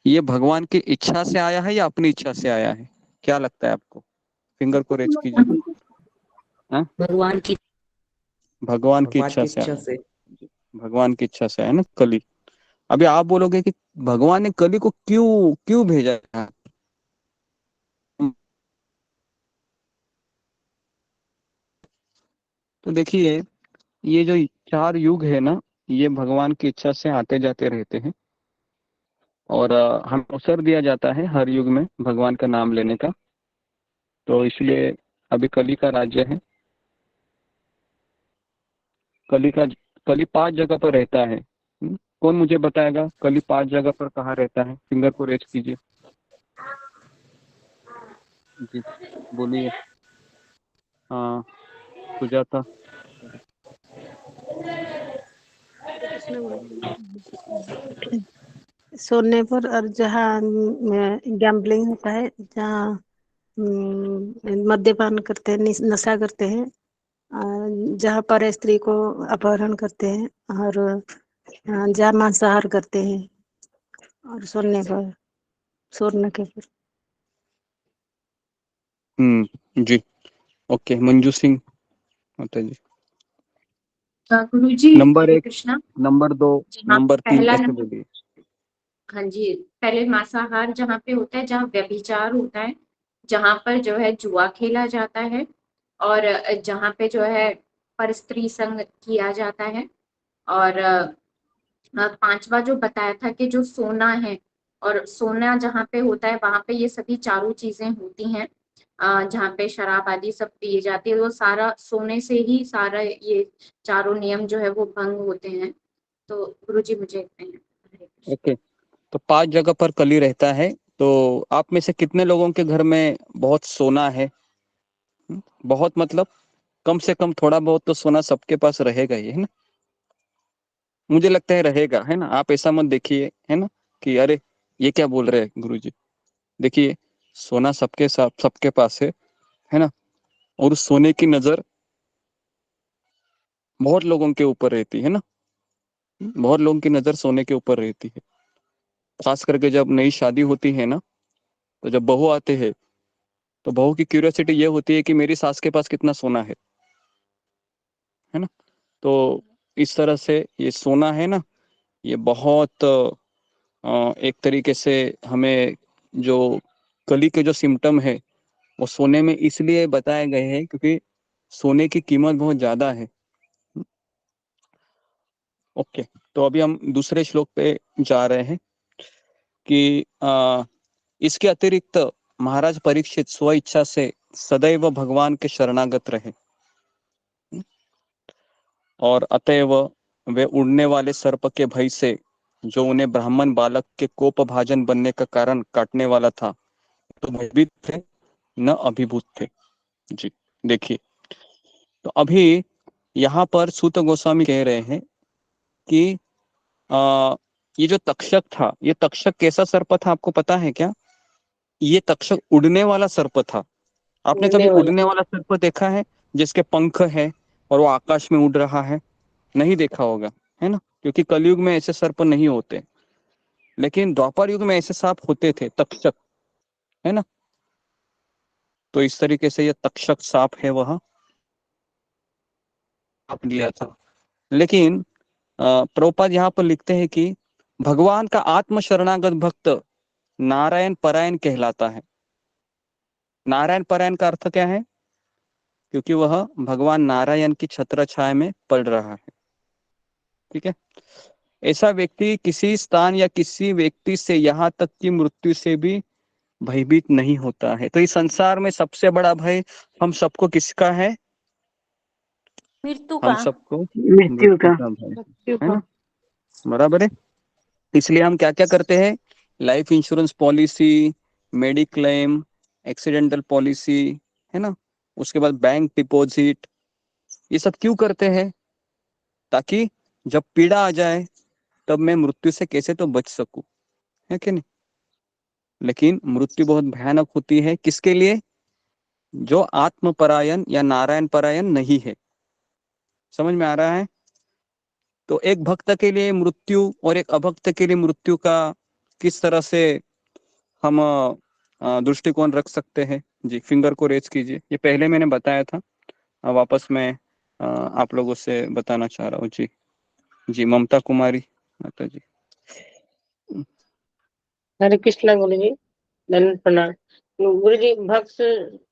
ये भगवान की इच्छा से आया है या अपनी इच्छा से आया है? क्या लगता है आपको? फिंगर को रेज कीजिए। हाँ, भगवान की भगवान की इच्छा से आया है। भगवान की इच्छा से है ना कली। अभी आप बोलोगे कि भगवान ने कली को क्यों क्यों भेजा है? तो देखिए, ये जो 4 युग है ना, ये भगवान की इच्छा से आते जाते रहते हैं। और हमें अवसर दिया जाता है हर युग में भगवान का नाम लेने का। तो इसलिए अभी कली का राज्य है। कली 5 जगह पर रहता है। कौन मुझे बताएगा कली 5 जगह पर कहाँ रहता है? फिंगर को रेज कीजिए। जी बोलिए। हाँ, सुजाता। सोने पर, और जहाँ गैम्बलिंग होता है, जहाँ मद्यपान करते हैं, नशा करते हैं, जहाँ पर स्त्री को अपहरण करते हैं, और जहाँ मांसाहार करते हैं, और सोने के पर। जी ओके, मंजू सिंह माता जी। गुरुजी नंबर हरे 1, कृष्णा। नंबर 2, जहाँ नंबर 3 पहला ऐसे नंबर, बोलिए। हाँ जी, पहले मांसाहार जहाँ पे होता है, जहाँ व्यभिचार होता है, जहाँ पर जो है जुआ खेला जाता है, और जहाँ पे जो है पर स्त्री संग किया जाता है। और 5वां जो बताया था कि जो सोना है, और सोना जहाँ पे होता है वहां पे ये सभी चारों चीजें होती हैं। जहाँ पे शराब आदि सब पिए जाती है, वो सारा सोने से ही सारा ये चारों नियम जो है वो भंग होते हैं। तो गुरुजी मुझे इतने हैं। हरे कृष्ण। ओके, तो 5 जगह पर कली रहता है। तो आप में से कितने लोगों के घर में बहुत सोना है? बहुत मतलब कम से कम थोड़ा बहुत तो सोना सबके पास रहेगा ही, है ना? मुझे लगता है रहेगा, है ना? आप ऐसा मत देखिए, है ना, कि अरे ये क्या बोल रहे हैं गुरुजी। देखिए, सोना सबके साथ सबके पास है ना? और उस सोने की नजर बहुत लोगों के ऊपर रहती है ना। बहुत लोगों की नजर सोने के ऊपर रहती है। खास करके जब नई शादी होती है ना, तो जब बहू आते हैं, तो बहू की क्यूरियोसिटी ये होती है कि मेरी सास के पास कितना सोना है ना? तो इस तरह से ये सोना है ना, ये बहुत एक तरीके से हमें जो कली के जो सिम्टम है वो सोने में इसलिए बताए गए हैं क्योंकि सोने की कीमत बहुत ज्यादा है। ओके, तो अभी हम दूसरे श्लोक पे जा रहे हैं कि इसके अतिरिक्त महाराज परीक्षित स्व इच्छा से सदैव भगवान के शरणागत रहे और अतएव वे उड़ने वाले सर्प के भय से जो उन्हें ब्राह्मण बालक के कोप भाजन बनने का कारण काटने वाला था, तो भयभीत थे न अभिभूत थे। जी देखिए, तो अभी यहाँ पर सूत गोस्वामी कह रहे हैं कि ये जो तक्षक था, ये तक्षक कैसा सर्प था आपको पता है क्या? ये तक्षक उड़ने वाला सर्प था। आपने कभी उड़ने वाला सर्प देखा है जिसके पंख है और वो आकाश में उड़ रहा है? नहीं देखा होगा, है ना, क्योंकि कलयुग में ऐसे सर्प नहीं होते, लेकिन द्वापर युग में ऐसे सांप होते थे, तक्षक, है ना। तो इस तरीके से ये तक्षक सांप है, वह आप लिया था। लेकिन प्रभुपाद यहाँ पर लिखते हैं कि भगवान का आत्म शरणागत भक्त नारायण परायण कहलाता है। नारायण परायण का अर्थ क्या है? क्योंकि वह भगवान नारायण की छत्र छाया में पड़ रहा है। ठीक है, ऐसा व्यक्ति किसी स्थान या किसी व्यक्ति से यहाँ तक कि मृत्यु से भी भयभीत नहीं होता है। तो इस संसार में सबसे बड़ा भय हम सबको किसका है? मृत्यु हम का। सबको मृत्यु का। भय है ना, बराबर है। इसलिए हम क्या क्या करते हैं? Life insurance policy, mediclaim, accidental policy, है ना, उसके बाद बैंक डिपॉजिट, ये सब क्यों करते हैं? ताकि जब पीड़ा आ जाए तब मैं मृत्यु से कैसे तो बच सकूं, है कि नहीं। लेकिन मृत्यु बहुत भयानक होती है किसके लिए? जो आत्मपरायण या नारायण परायण नहीं है। समझ में आ रहा है? तो एक भक्त के लिए मृत्यु और एक अभक्त के लिए मृत्यु का किस तरह से हम दृष्टिकोण रख सकते हैं? जी फिंगर को रेज कीजिए। ये पहले मैंने बताया था, वापस मैं आप लोगों से बताना चाह रहा हूँ। जी जी ममता कुमारी माता जी। हरे कृष्णा गुरु जी, धन्यवाद प्रणाम। गुरु जी, भक्त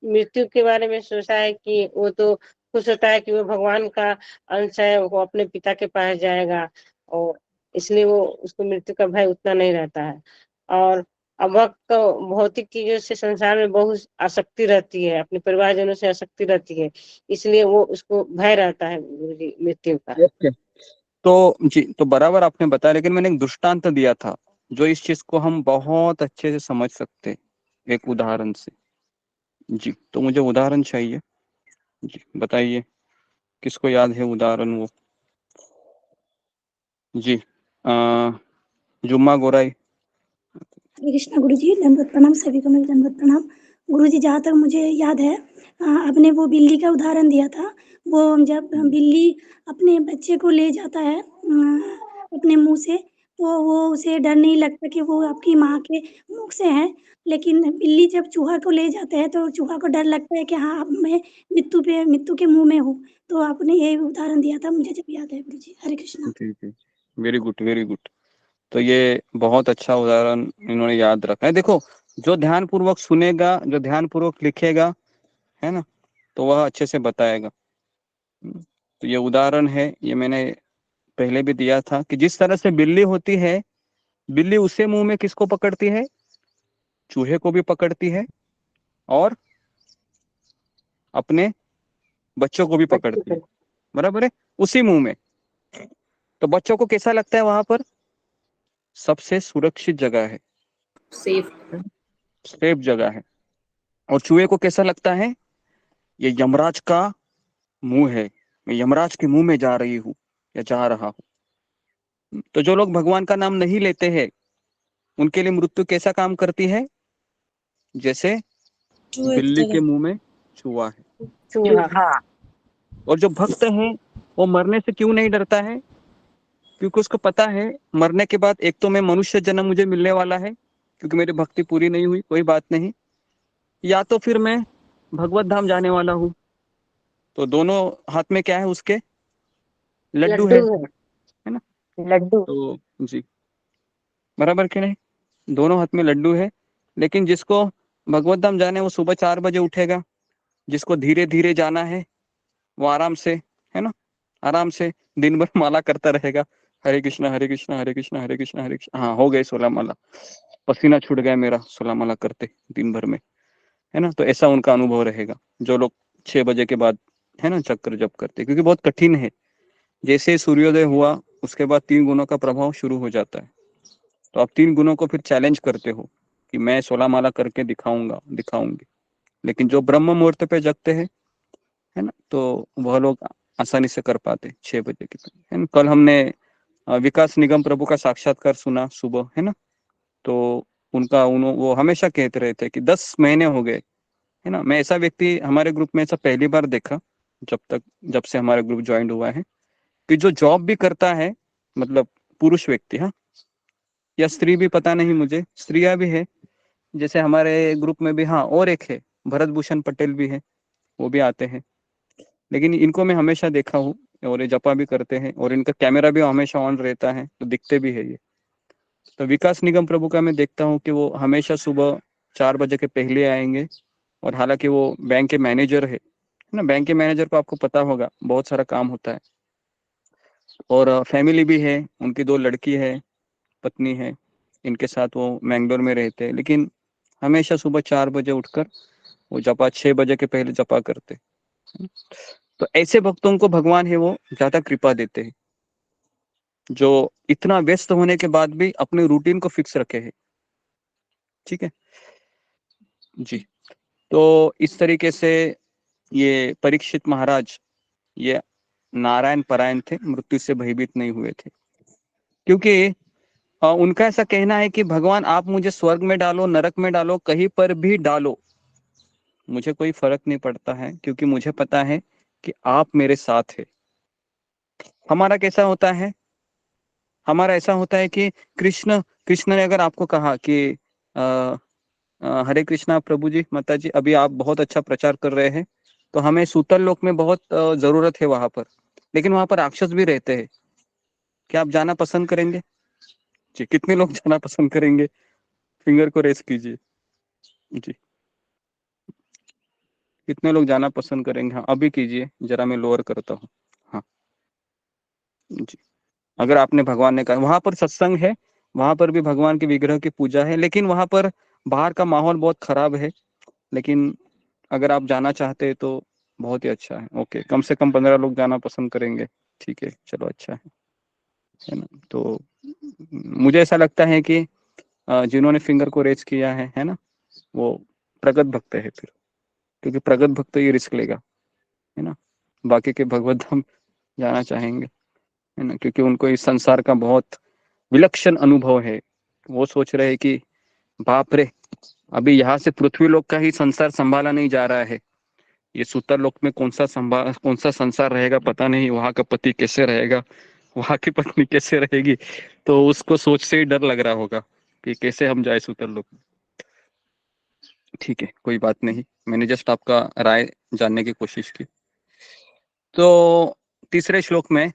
मृत्यु के बारे में सोचा है कि वो तो खुश होता है कि वो भगवान का अंश है, वो अपने पिता के पास जाएगा, और इसलिए वो उसको मृत्यु का भय उतना नहीं रहता है। और अभक्त को भौतिक चीजों से संसार में बहुत आसक्ति रहती है, अपने परिवारजनों से आसक्ति रहती है, इसलिए वो उसको भय रहता है गुरु जी मृत्यु का। ओके, तो जी तो बराबर आपने बताया, लेकिन मैंने एक दृष्टांत दिया था जो इस चीज को हम बहुत अच्छे से समझ सकते, एक उदाहरण से। जी तो मुझे उदाहरण चाहिए। जी बताइए, किसको याद है उदाहरण वो? जी जुम्मा गोराई। हरे कृष्णा गुरु जी, दंडवत प्रणाम, सभी को मेरे दंडवत प्रणाम। गुरु जी, जहाँ तक मुझे याद है, आपने वो बिल्ली का उदाहरण दिया था। वो जब बिल्ली अपने बच्चे को ले जाता है अपने मुंह से, तो वो उसे डर नहीं लगता कि वो आपकी माँ के मुख से है। लेकिन बिल्ली जब चूहा को ले जाते हैं तो चूहा को डर लगता है कि हाँ, अब मैं मृत्यु के मुंह में हूँ। तो आपने ये उदाहरण दिया था, मुझे जब याद है गुरु जी। हरे कृष्णा। जी जी, वेरी गुड वेरी गुड। तो ये बहुत अच्छा उदाहरण इन्होंने याद रखा है। देखो, जो ध्यान पूर्वक सुनेगा, जो ध्यान पूर्वक लिखेगा, है ना, तो वह अच्छे से बताएगा। तो ये उदाहरण है, ये मैंने पहले भी दिया था कि जिस तरह से बिल्ली होती है, बिल्ली उसे मुंह में किसको पकड़ती है? चूहे को भी पकड़ती है और अपने बच्चों को भी पकड़ती है, बराबर है, उसी मुंह में। तो बच्चों को कैसा लगता है? वहां पर सबसे सुरक्षित जगह है, सेफ जगह है। और चूहे को कैसा लगता है? ये यमराज का मुंह है, मैं यमराज के मुंह में जा रही हूँ या जा रहा हूँ। तो जो लोग भगवान का नाम नहीं लेते हैं, उनके लिए मृत्यु कैसा काम करती है? जैसे बिल्ली के मुंह में चूहा है। चूहा। और जो भक्त है वो मरने से क्यों नहीं डरता है? क्योंकि उसको पता है मरने के बाद एक तो मैं मनुष्य जन्म मुझे मिलने वाला है, क्योंकि मेरी भक्ति पूरी नहीं हुई, कोई बात नहीं, या तो फिर मैं भगवत धाम जाने वाला हूँ। तो दोनों हाथ में क्या है उसके? लड्डू है ना। लड्डू। तो जी बराबर के नहीं, दोनों हाथ में लड्डू है। लेकिन जिसको भगवत धाम जाने वो सुबह 4 बजे उठेगा, जिसको धीरे धीरे जाना है वो आराम से, है ना, आराम से दिन भर माला करता रहेगा, हरे कृष्णा हरे कृष्णा हरे कृष्णा हरे कृष्णा हरे कृष्णा। हाँ, हो गए 16 माला, पसीना छूट गया मेरा 16 माला करते दिन भर में, है ना। तो ऐसा उनका अनुभव रहेगा जो लोग 6 बजे के बाद, है ना, चक्र जप करते, क्योंकि बहुत कठिन है। जैसे सूर्योदय हुआ उसके बाद 3 गुणों का प्रभाव शुरू हो जाता है। तो आप 3 गुणों को फिर चैलेंज करते हो कि मैं 16 माला करके दिखाऊंगी। लेकिन जो ब्रह्म मुहूर्त पे जगते हैं, है ना, तो वह लोग आसानी से कर पाते 6 बजे के पहले, है ना। कल हमने विकास निगम प्रभु का साक्षात्कार सुना सुबह, है ना। तो वो हमेशा कहते रहते कि 10 महीने हो गए, है ना। मैं ऐसा व्यक्ति हमारे ग्रुप में ऐसा पहली बार देखा जब से हमारा ग्रुप ज्वाइन हुआ है, कि जो जॉब भी करता है, मतलब पुरुष व्यक्ति, हाँ, या स्त्री भी, पता नहीं मुझे, स्त्रियां भी है जैसे हमारे ग्रुप में भी, हाँ, और एक है भरत भूषण पटेल भी है, वो भी आते हैं। लेकिन इनको मैं हमेशा देखा हूँ, और ये जपा भी करते हैं, और इनका कैमरा भी हमेशा ऑन रहता है, तो दिखते भी है ये। तो विकास निगम प्रभु का मैं देखता हूँ कि वो हमेशा सुबह 4 बजे के पहले आएंगे। और हालांकि वो बैंक के मैनेजर है ना, बैंक के मैनेजर को आपको पता होगा बहुत सारा काम होता है, और फैमिली भी है, उनकी 2 लड़की है, पत्नी है, इनके साथ वो मैंगलोर में रहते हैं। लेकिन हमेशा सुबह 4 बजे उठकर वो जपा 6 बजे के पहले जपा करते। तो ऐसे भक्तों को भगवान है वो ज्यादा कृपा देते हैं, जो इतना व्यस्त होने के बाद भी अपने रूटीन को फिक्स रखे हैं। ठीक है जी। तो इस तरीके से ये परीक्षित महाराज, ये नारायण परायण थे, मृत्यु से भयभीत नहीं हुए थे, क्योंकि उनका ऐसा कहना है कि भगवान आप मुझे स्वर्ग में डालो, नरक में डालो, कहीं पर भी डालो, मुझे कोई फर्क नहीं पड़ता है, क्योंकि मुझे पता है कि आप मेरे साथ है। हमारा कैसा होता है, हमारा ऐसा होता है कि कृष्ण कृष्ण ने अगर आपको कहा कि हरे कृष्णा प्रभु जी, माता जी, अभी आप बहुत अच्छा प्रचार कर रहे हैं, तो हमें सूतल लोक में बहुत जरूरत है वहां पर, लेकिन वहां पर राक्षस भी रहते हैं, क्या आप जाना पसंद करेंगे जी? कितने लोग जाना पसंद करेंगे? फिंगर को रेस कीजिए जी। कितने लोग जाना पसंद करेंगे? हाँ, अभी कीजिए जरा, मैं लोअर करता हूँ। हाँ जी। अगर आपने, भगवान ने कहा वहां पर सत्संग है, वहां पर भी भगवान के विग्रह की पूजा है, लेकिन वहां पर बाहर का माहौल बहुत खराब है। लेकिन अगर आप जाना चाहते हैं तो बहुत ही अच्छा है। ओके, कम से कम 15 लोग जाना पसंद करेंगे, ठीक है, चलो अच्छा है ना। तो मुझे ऐसा लगता है कि जिन्होंने फिंगर को रेज किया है ना, वो प्रगत भक्त है फिर, क्योंकि प्रगत भक्त ये रिस्क लेगा, है ना। बाकी के भगवत धाम जाना चाहेंगे, है ना, क्योंकि उनको इस संसार का बहुत विलक्षण अनुभव है। वो सोच रहे हैं कि बाप रे, अभी यहाँ से पृथ्वी लोक का ही संसार संभाला नहीं जा रहा है, ये सूतर लोक में कौन सा संसार रहेगा पता नहीं, वहां का पति कैसे रहेगा, वहां की पत्नी कैसे रहेगी। तो उसको सोच से ही डर लग रहा होगा कि कैसे हम जाए सूतर लोक। ठीक है, कोई बात नहीं, मैंने जस्ट आपका राय जानने की कोशिश की। तो तीसरे श्लोक में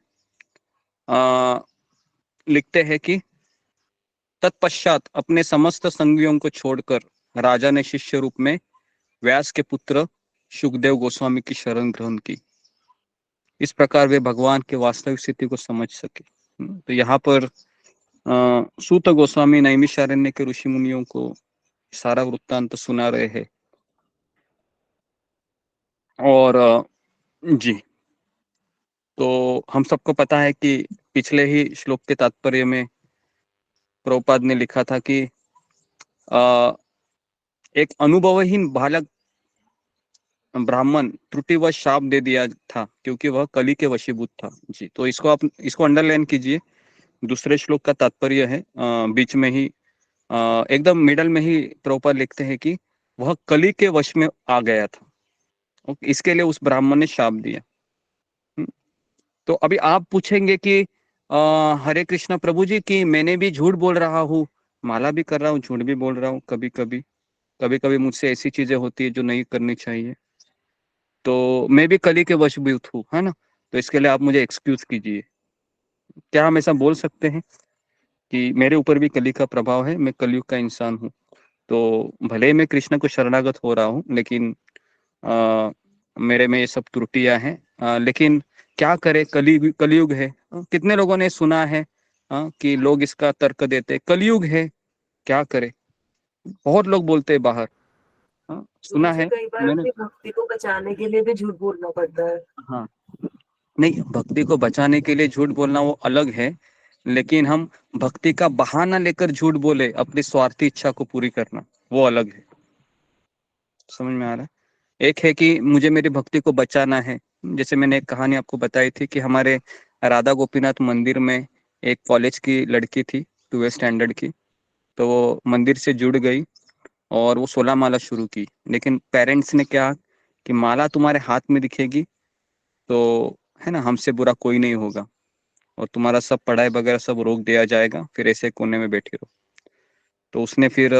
लिखते हैं कि तत्पश्चात अपने समस्त संगियों को छोड़कर राजा ने शिष्य रूप में व्यास के पुत्र सुखदेव गोस्वामी की शरण ग्रहण की। इस प्रकार वे भगवान के वास्तविक स्थिति को समझ सके। तो यहाँ पर सूत गोस्वामी नैमिषारण्य के ऋषि मुनियों को सारा वृत्तांत सुना रहे हैं। और जी, तो हम सबको पता है कि पिछले ही श्लोक के तात्पर्य में प्रभुपाद ने लिखा था कि एक अनुभवहीन बालक ब्राह्मण त्रुटिवश शाप दे दिया था, क्योंकि वह कली के वशीभूत था। जी, तो इसको अंडरलाइन कीजिए। दूसरे श्लोक का तात्पर्य है बीच में ही, एकदम मिडल में ही प्रभुपाद लिखते हैं कि वह कली के वश में आ गया था, इसके लिए उस ब्राह्मण ने शाप दिया। तो अभी आप पूछेंगे कि हरे कृष्णा प्रभु जी, की मैंने भी झूठ बोल रहा हूँ, माला भी कर रहा हूँ, झूठ भी बोल रहा हूँ, कभी कभी मुझसे ऐसी चीजें होती है जो नहीं करनी चाहिए, तो मैं भी कली के वशभूत हूँ, है ना। तो इसके लिए आप मुझे एक्सक्यूज कीजिए। क्या हम ऐसा बोल सकते हैं कि मेरे ऊपर भी कली का प्रभाव है, मैं कलयुग का इंसान हूँ? तो भले ही मैं कृष्ण को शरणागत हो रहा हूँ, लेकिन मेरे में ये सब त्रुटियां हैं। लेकिन क्या करे, कलयुग है। कितने लोगों ने सुना है कि लोग इसका तर्क देते, कलयुग है, क्या करे। बहुत लोग बोलते हैं बाहर, सुना है कई बार मैंने। अपनी भक्ति को बचाने के लिए भी झूठ बोलना पड़ता है। हाँ, नहीं, भक्ति को बचाने के लिए झूठ बोलना वो अलग है, लेकिन हम भक्ति का बहाना लेकर झूठ बोले अपनी स्वार्थी इच्छा को पूरी करना, वो अलग है। समझ में आ रहा है? एक है कि मुझे मेरी भक्ति को बचाना है। जैसे मैंने एक कहानी आपको बताई थी कि हमारे राधा गोपीनाथ मंदिर में एक कॉलेज की लड़की थी, 12th स्टैंडर्ड की। तो वो मंदिर से जुड़ गई और वो 16 माला शुरू की, लेकिन पेरेंट्स ने क्या कि माला तुम्हारे हाथ में दिखेगी तो है ना, हमसे बुरा कोई नहीं होगा, और तुम्हारा सब पढ़ाई वगैरह सब रोक दिया जाएगा, फिर ऐसे कोने में बैठे रहो। तो उसने फिर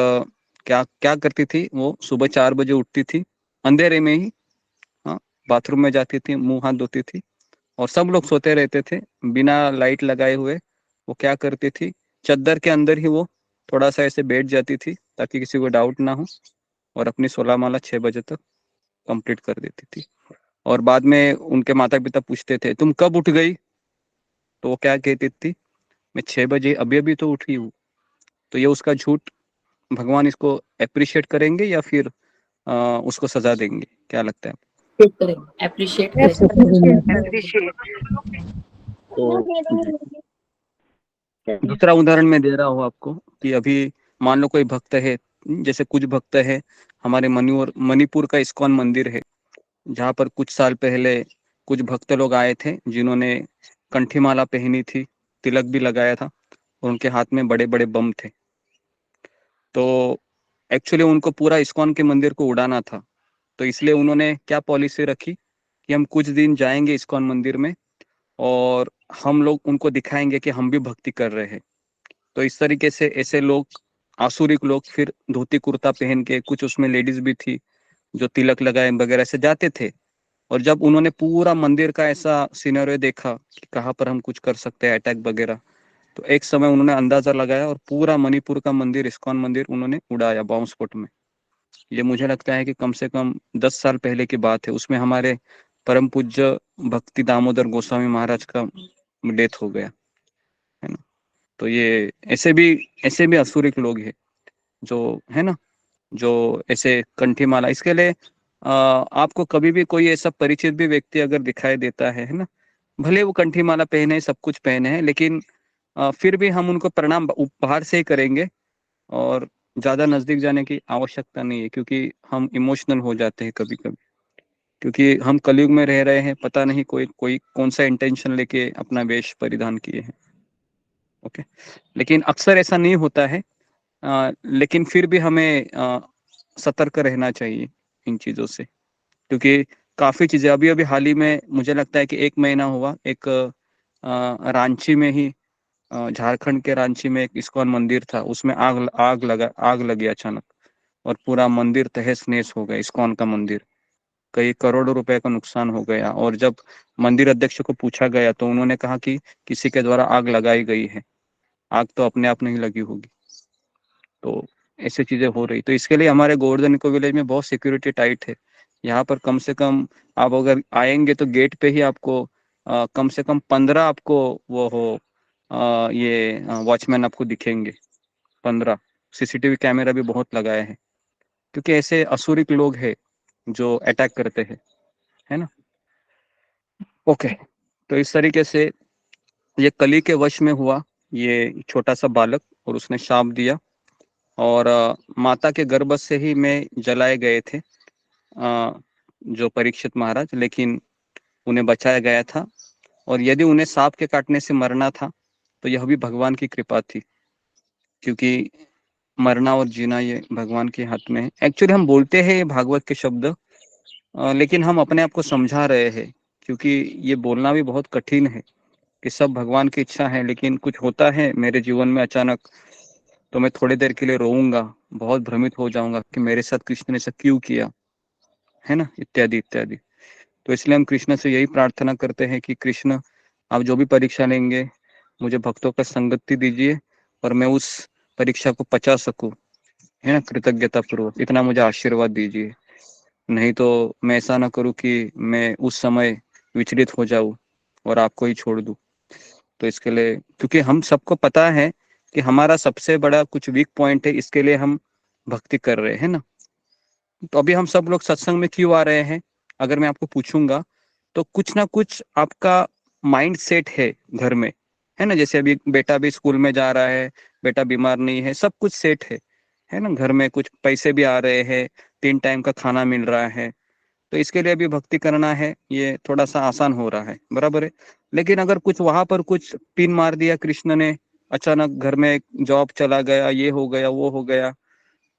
क्या क्या करती थी, वो सुबह 4 बजे उठती थी, अंधेरे में ही, हाँ, बाथरूम में जाती थी, मुंह हाथ धोती थी, और सब लोग सोते रहते थे, बिना लाइट लगाए हुए वो क्या करती थी, चद्दर के अंदर ही वो थोड़ा सा ऐसे बैठ जाती थी ताकि किसी को डाउट ना हो, और अपनी 16 माला 6 बजे तक कंप्लीट कर देती थी। और बाद में उनके माता पिता पूछते थे तुम कब उठ गई, तो वो क्या कहती थी, मैं 6 बजे अभी अभी तो उठी हूँ। तो ये उसका झूठ, भगवान इसको अप्रिशिएट करेंगे या फिर उसको सजा देंगे, क्या लगता है? अप्रिशिएट तो दूसरा उदाहरण मैं दे रहा हूँ आपको कि अभी मान लो कोई भक्त है, जैसे कुछ भक्त है, हमारे मणिपुर का इस्कॉन मंदिर है, जहाँ पर कुछ साल पहले कुछ भक्त लोग आए थे जिन्होंने कंठी माला पहनी थी, तिलक भी लगाया था, और उनके हाथ में बड़े बड़े बम थे। तो एक्चुअली उनको पूरा इस्कॉन के मंदिर को उड़ाना था, तो इसलिए उन्होंने क्या पॉलिसी रखी कि हम कुछ दिन जाएंगे इस्कॉन मंदिर में और हम लोग उनको दिखाएंगे कि हम भी भक्ति कर रहे हैं। तो इस तरीके से ऐसे लोग, आसुरिक लोग, फिर धोती कुर्ता पहन के, कुछ उसमें लेडीज भी थी जो तिलक लगाए वगैरह से जाते थे। और जब उन्होंने पूरा मंदिर का ऐसा सिनेरियो देखा कि कहाँ पर हम कुछ कर सकते हैं, अटैक वगैरह, तो एक समय उन्होंने अंदाजा लगाया और पूरा मणिपुर का मंदिर, इस्कॉन मंदिर, उन्होंने उड़ाया बॉम्ब स्फोट में। ये मुझे लगता है कि कम से कम 10 साल पहले की बात है। उसमें हमारे परम पूज्य भक्ति दामोदर गोस्वामी महाराज का डेथ हो गया, है ना। तो ये ऐसे भी असुरिक लोग हैं जो, है ना, जो ऐसे कंठी माला, इसके लिए आपको कभी भी कोई ऐसा परिचित भी व्यक्ति अगर दिखाई देता है ना, भले वो कंठी माला पहने, सब कुछ पहने हैं, लेकिन फिर भी हम उनको प्रणाम बाहर से ही करेंगे, और ज्यादा नजदीक जाने की आवश्यकता नहीं है, क्योंकि हम इमोशनल हो जाते हैं कभी कभी, क्योंकि हम कलयुग में रह रहे हैं, पता नहीं कोई कोई कौन सा इंटेंशन लेके अपना वेश परिधान किए हैं। ओके, लेकिन अक्सर ऐसा नहीं होता है, लेकिन फिर भी हमें सतर्क रहना चाहिए इन चीजों से, क्योंकि काफी चीजें अभी अभी हाल ही में, मुझे लगता है कि 1 महीना हुआ, एक रांची में ही, झारखंड के रांची में एक इस्कॉन मंदिर था, उसमें आग लगी अचानक, और पूरा मंदिर तहस नहस हो गया, इस्कॉन का मंदिर, कई करोड़ों रुपए का नुकसान हो गया। और जब मंदिर अध्यक्ष को पूछा गया तो उन्होंने कहा कि किसी के द्वारा आग लगाई गई है, आग तो अपने आप नहीं लगी होगी। तो ऐसी चीजें हो रही, तो इसके लिए हमारे गोवर्धन इको विलेज में बहुत सिक्योरिटी टाइट है। यहाँ पर कम से कम आप अगर आएंगे तो गेट पे ही आपको कम से कम 15 आपको वो हो, ये वॉचमैन आपको दिखेंगे, 15। सीसीटीवी कैमरा भी बहुत लगाए हैं, क्योंकि ऐसे असुरिक लोग हैं जो अटैक करते हैं, है ना। ओके, तो इस तरीके से ये कली के वश में हुआ ये छोटा सा बालक, और उसने शाप दिया, और माता के गर्भ से ही में जलाए गए थे जो परीक्षित महाराज, लेकिन उन्हें बचाया गया था। और यदि उन्हें सांप के काटने से मरना था तो यह भी भगवान की कृपा थी, क्योंकि मरना और जीना ये भगवान के हाथ में है। एक्चुअली हम बोलते हैं ये भागवत के शब्द, लेकिन हम अपने आप को समझा रहे हैं, क्योंकि ये बोलना भी बहुत कठिन है कि सब भगवान की इच्छा है, लेकिन कुछ होता है मेरे जीवन में अचानक, तो मैं थोड़ी देर के लिए रोऊंगा, बहुत भ्रमित हो जाऊंगा कि मेरे साथ कृष्ण ने ऐसा क्यों किया, है ना, इत्यादि इत्यादि। तो इसलिए हम कृष्ण से यही प्रार्थना करते हैं कि कृष्ण, आप जो भी परीक्षा लेंगे, मुझे भक्तों का संगति दीजिए और मैं उस परीक्षा को पचा सकूं, है ना, कृतज्ञता पूर्वक इतना मुझे आशीर्वाद दीजिए, नहीं तो मैं ऐसा ना करूं कि मैं उस समय विचलित हो जाऊं और आपको ही छोड़ दूं। तो इसके लिए, क्योंकि हम सबको पता है कि हमारा सबसे बड़ा कुछ वीक पॉइंट है, इसके लिए हम भक्ति कर रहे हैं ना। तो अभी हम सब लोग सत्संग में क्यों आ रहे हैं, अगर मैं आपको पूछूंगा तो कुछ ना कुछ आपका माइंड सेट है घर में, है ना। जैसे अभी बेटा भी स्कूल में जा रहा है, बेटा बीमार नहीं है, सब कुछ सेट है ना। घर में कुछ पैसे भी आ रहे हैं, 3 टाइम का खाना मिल रहा है, तो इसके लिए भी भक्ति करना है, ये थोड़ा सा आसान हो रहा है, बराबर है। लेकिन अगर कुछ वहां पर कुछ पिन मार दिया कृष्ण ने, अचानक घर में जॉब चला गया, ये हो गया वो हो गया,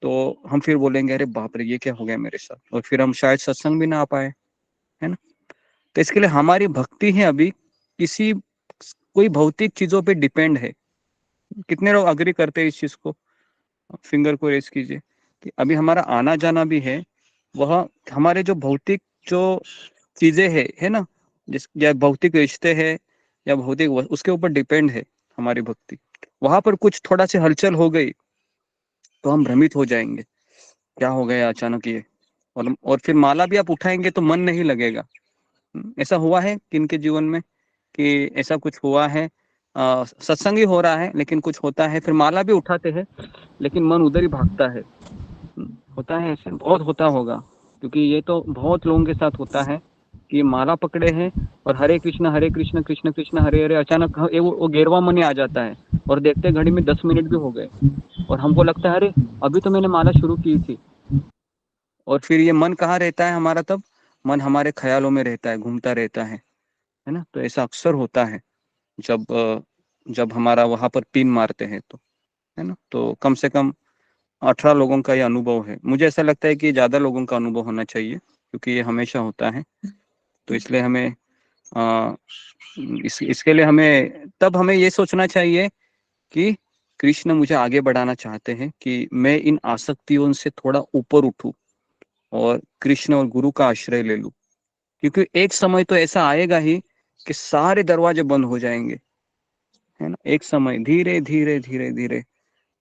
तो हम फिर बोलेंगे अरे बाप रे ये क्या हो गया मेरे साथ, और फिर हम शायद सत्संग भी ना आ पाए, है ना। तो इसके लिए हमारी भक्ति है अभी किसी कोई भौतिक चीजों पे डिपेंड है। कितने लोग अग्री करते हैं इस चीज को, फिंगर को रेस कीजिए, कि अभी हमारा आना जाना भी है वह हमारे जो भौतिक जो चीजें है ना, जिस या भौतिक रिश्ते है या भौतिक उसके ऊपर डिपेंड है हमारी भक्ति। वहां पर कुछ थोड़ा सी हलचल हो गई तो हम भ्रमित हो जाएंगे, क्या हो गया अचानक ये, और फिर माला भी आप उठाएंगे तो मन नहीं लगेगा। ऐसा हुआ है किनके जीवन में कि ऐसा कुछ हुआ है, सत्संग ही हो रहा है लेकिन कुछ होता है, फिर माला भी उठाते हैं लेकिन मन उधर ही भागता है। होता है ऐसे, बहुत होता होगा, क्योंकि ये तो बहुत लोगों के साथ होता है कि माला पकड़े हैं और हरे कृष्ण कृष्ण कृष्ण हरे हरे, अचानक वो गेरवा मन आ जाता है और देखते घड़ी में 10 मिनट भी हो गए और हमको लगता है अरे अभी तो मैंने माला शुरू की थी। और फिर ये मन कहाँ रहता है हमारा, तब मन हमारे ख्यालों में रहता है, घूमता रहता है ना। तो ऐसा अक्सर होता है जब हमारा वहां पर पिन मारते हैं तो, है ना। तो कम से कम 18 लोगों का ये अनुभव है, मुझे ऐसा लगता है कि ज्यादा लोगों का अनुभव होना चाहिए क्योंकि ये हमेशा होता है। तो इसलिए हमें इसके लिए हमें ये सोचना चाहिए कि कृष्ण मुझे आगे बढ़ाना चाहते हैं कि मैं इन आसक्तियों से थोड़ा ऊपर उठूं और कृष्ण और गुरु का आश्रय ले लूं, क्योंकि एक समय तो ऐसा आएगा ही कि सारे दरवाजे बंद हो जाएंगे, है ना। एक समय धीरे धीरे धीरे धीरे,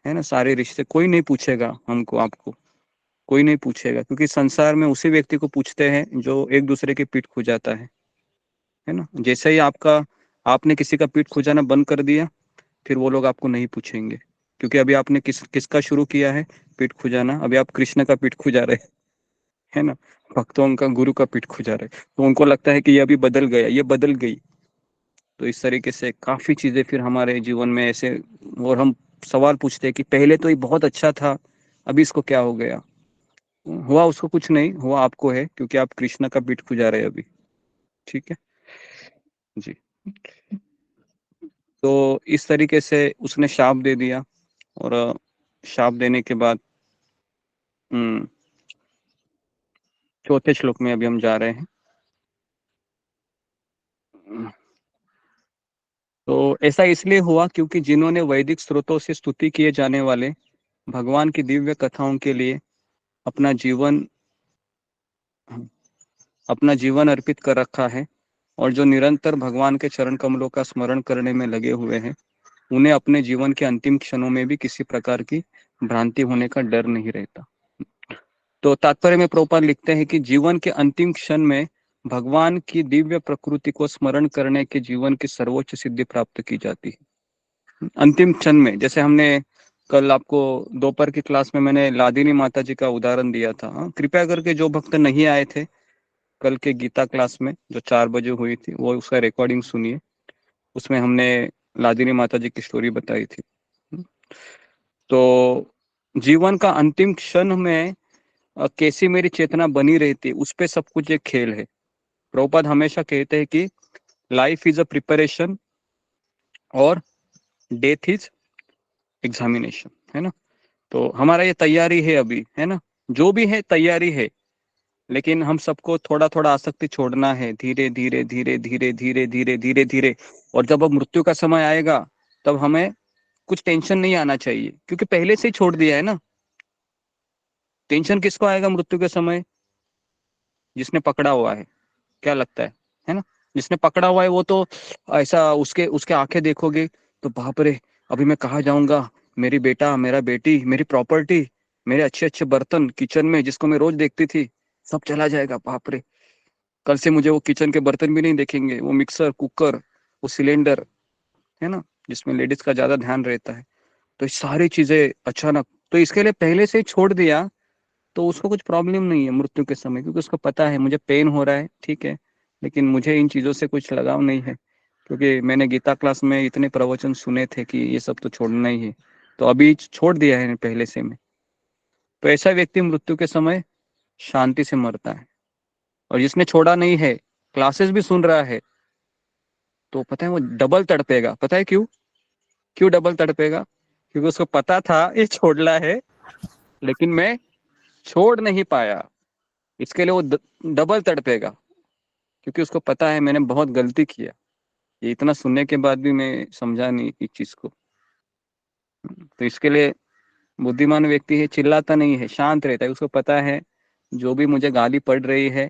है ना, सारे रिश्ते, कोई नहीं पूछेगा हमको आपको, कोई नहीं पूछेगा, क्योंकि संसार में उसी व्यक्ति को पूछते हैं जो एक दूसरे की पीठ खुजाता है ना। जैसे ही आपने किसी का पीठ खुजाना बंद कर दिया, फिर वो लोग आपको नहीं पूछेंगे, क्योंकि अभी आपने किसका शुरू किया है पीठ खुजाना, अभी आप कृष्ण का पीठ खुजा रहे है ना, भक्तों का गुरु का पीठ खुजा रहे, तो उनको लगता है कि ये अभी बदल गया, ये बदल गई। तो इस तरीके से काफी चीजें फिर हमारे जीवन में ऐसे, और हम सवाल पूछते हैं कि पहले तो ये बहुत अच्छा था, अभी इसको क्या हो गया। हुआ उसको कुछ नहीं, हुआ आपको है, क्योंकि आप कृष्ण का पीठ खुजा रहे हैं अभी। ठीक है जी। तो इस तरीके से उसने शाप दे दिया, और शाप देने के बाद चौथे श्लोक में अभी हम जा रहे हैं। तो ऐसा इसलिए हुआ क्योंकि जिन्होंने वैदिक स्रोतों से स्तुति किए जाने वाले भगवान की दिव्य कथाओं के लिए अपना जीवन अर्पित कर रखा है, और जो निरंतर भगवान के चरण कमलों का स्मरण करने में लगे हुए हैं, उन्हें अपने जीवन के अंतिम क्षणों में भी किसी प्रकार की भ्रांति होने का डर नहीं रहता। तो तात्पर्य में प्रभुपाद लिखते हैं कि जीवन के अंतिम क्षण में भगवान की दिव्य प्रकृति को स्मरण करने के जीवन की सर्वोच्च सिद्धि प्राप्त की जाती है। अंतिम क्षण में, जैसे हमने कल आपको दोपहर की क्लास में मैंने लादिनी माता जी का उदाहरण दिया था। कृपया करके जो भक्त नहीं आए थे कल के गीता क्लास में जो 4 बजे हुई थी, वो उसका रिकॉर्डिंग सुनिए, उसमें हमने लादिनी माता जी की स्टोरी बताई थी। तो जीवन का अंतिम क्षण में कैसी मेरी चेतना बनी रहती, उस पे सब कुछ एक खेल है। प्रभुपाद हमेशा कहते हैं कि लाइफ इज अ प्रिपरेशन और डेथ इज एग्जामिनेशन, है ना। तो हमारा ये तैयारी है अभी, है ना, जो भी है तैयारी है, लेकिन हम सबको थोड़ा थोड़ा आसक्ति छोड़ना है, धीरे धीरे धीरे धीरे धीरे धीरे धीरे धीरे। और जब अब मृत्यु का समय आएगा तब हमें कुछ टेंशन नहीं आना चाहिए, क्योंकि पहले से ही छोड़ दिया है ना। टेंशन किसको आएगा मृत्यु के समय? जिसने पकड़ा हुआ है, क्या लगता है ना। जिसने पकड़ा हुआ है वो तो ऐसा, उसके आंखें देखोगे तो बाप रे, अभी मैं कहाँ जाऊंगा, मेरी बेटा, मेरा बेटी, मेरी प्रॉपर्टी, मेरे अच्छे अच्छे बर्तन किचन में जिसको मैं रोज देखती थी सब चला जाएगा। बाप रे, कल से मुझे वो किचन के बर्तन भी नहीं देखेंगे, वो मिक्सर कुकर, वो सिलेंडर, है ना, जिसमें लेडीज का ज्यादा ध्यान रहता है। तो ये सारी चीजें अचानक, तो इसके लिए पहले से ही छोड़ दिया तो उसको कुछ प्रॉब्लम नहीं है मृत्यु के समय, क्योंकि उसको पता है मुझे पेन हो रहा है, ठीक है, लेकिन मुझे इन चीजों से कुछ लगाव नहीं है, क्योंकि मैंने गीता क्लास में इतने प्रवचन सुने थे कि ये सब तो छोड़ना ही है, तो अभी छोड़ दिया है पहले से मैं। तो ऐसा व्यक्ति मृत्यु के समय शांति से मरता है। और जिसने छोड़ा नहीं है, क्लासेस भी सुन रहा है, तो पता है वो डबल तड़पेगा। पता है क्यों? क्यों डबल तड़पेगा? क्योंकि उसको पता था ये छोड़ना है, लेकिन मैं छोड़ नहीं पाया, इसके लिए वो डबल तड़पेगा, क्योंकि उसको पता है मैंने बहुत गलती किया। ये इतना सुनने के बाद भी मैं समझा नहीं इस चीज को। तो इसके लिए बुद्धिमान व्यक्ति है, चिल्लाता नहीं है, शांत रहता है। उसको पता है जो भी मुझे गाली पड़ रही है,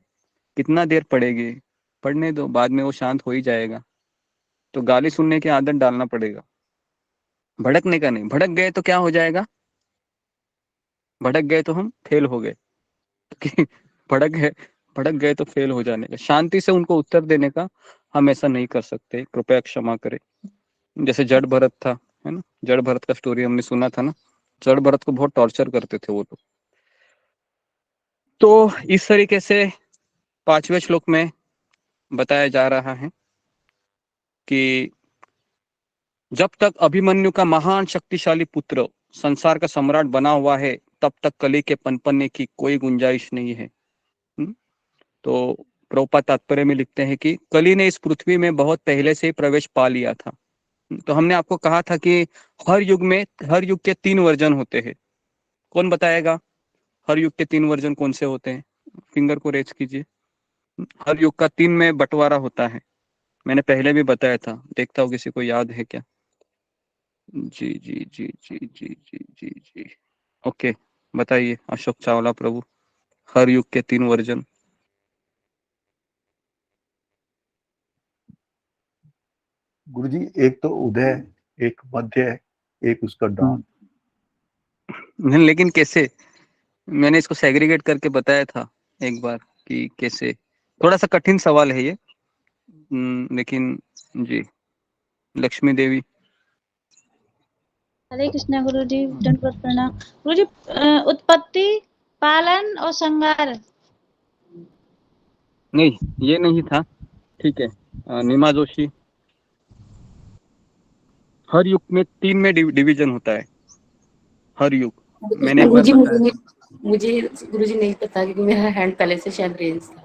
कितना देर पड़ेगी, पढ़ने दो, बाद में वो शांत हो ही जाएगा। तो गाली सुनने की आदत डालना पड़ेगा, भड़कने का नहीं। भड़क गए तो क्या हो जाएगा? भड़क गए तो हम फेल हो गए। भड़क गए तो फेल हो जाने का। शांति से उनको उत्तर देने का हम ऐसा नहीं कर सकते, कृपया क्षमा करें। जैसे जड़ भरत था, है ना, जड़ भरत का स्टोरी हमने सुना था ना, जड़ भरत को बहुत टॉर्चर करते थे वो लोग। तो इस तरीके से 5वें श्लोक में बताया जा रहा है कि जब तक अभिमन्यु का महान शक्तिशाली पुत्र संसार का सम्राट बना हुआ है, तब तक कली के पनपने की कोई गुंजाइश नहीं है। तो प्रभुपाद तात्पर्य में लिखते हैं कि कली ने इस पृथ्वी में बहुत पहले से ही प्रवेश पा लिया था। तो हमने आपको कहा था कि हर युग के 3 वर्जन होते हैं। कौन बताएगा हर युग के 3 वर्जन कौन से होते हैं? फिंगर को रेज कीजिए। हर युग का 3 में बंटवारा होता है, मैंने पहले भी बताया था, देखता हूँ किसी को याद है क्या। जी जी जी जी जी जी जी जी ओके, बताइए अशोक चावला प्रभु, हर युग के 3 वर्जन। गुरुजी, एक तो उदय, एक मध्य, एक उसका दान। नहीं, लेकिन कैसे? मैंने इसको सेग्रीगेट करके बताया था एक बार कि कैसे। थोड़ा सा कठिन सवाल है ये, लेकिन जी। लक्ष्मी देवी। हरे कृष्णा गुरु जी, दंडवत प्रणाम गुरु जी। उत्पत्ति, पालन और संहार। नहीं, ये नहीं था, ठीक है। नीमा जोशी, हर युग में 3 में डिवीजन होता है, हर युग। मैंने एक बार बताया। मुझे गुरुजी नहीं पता, क्योंकि मेरा हैंड पहले से शायद रेज था।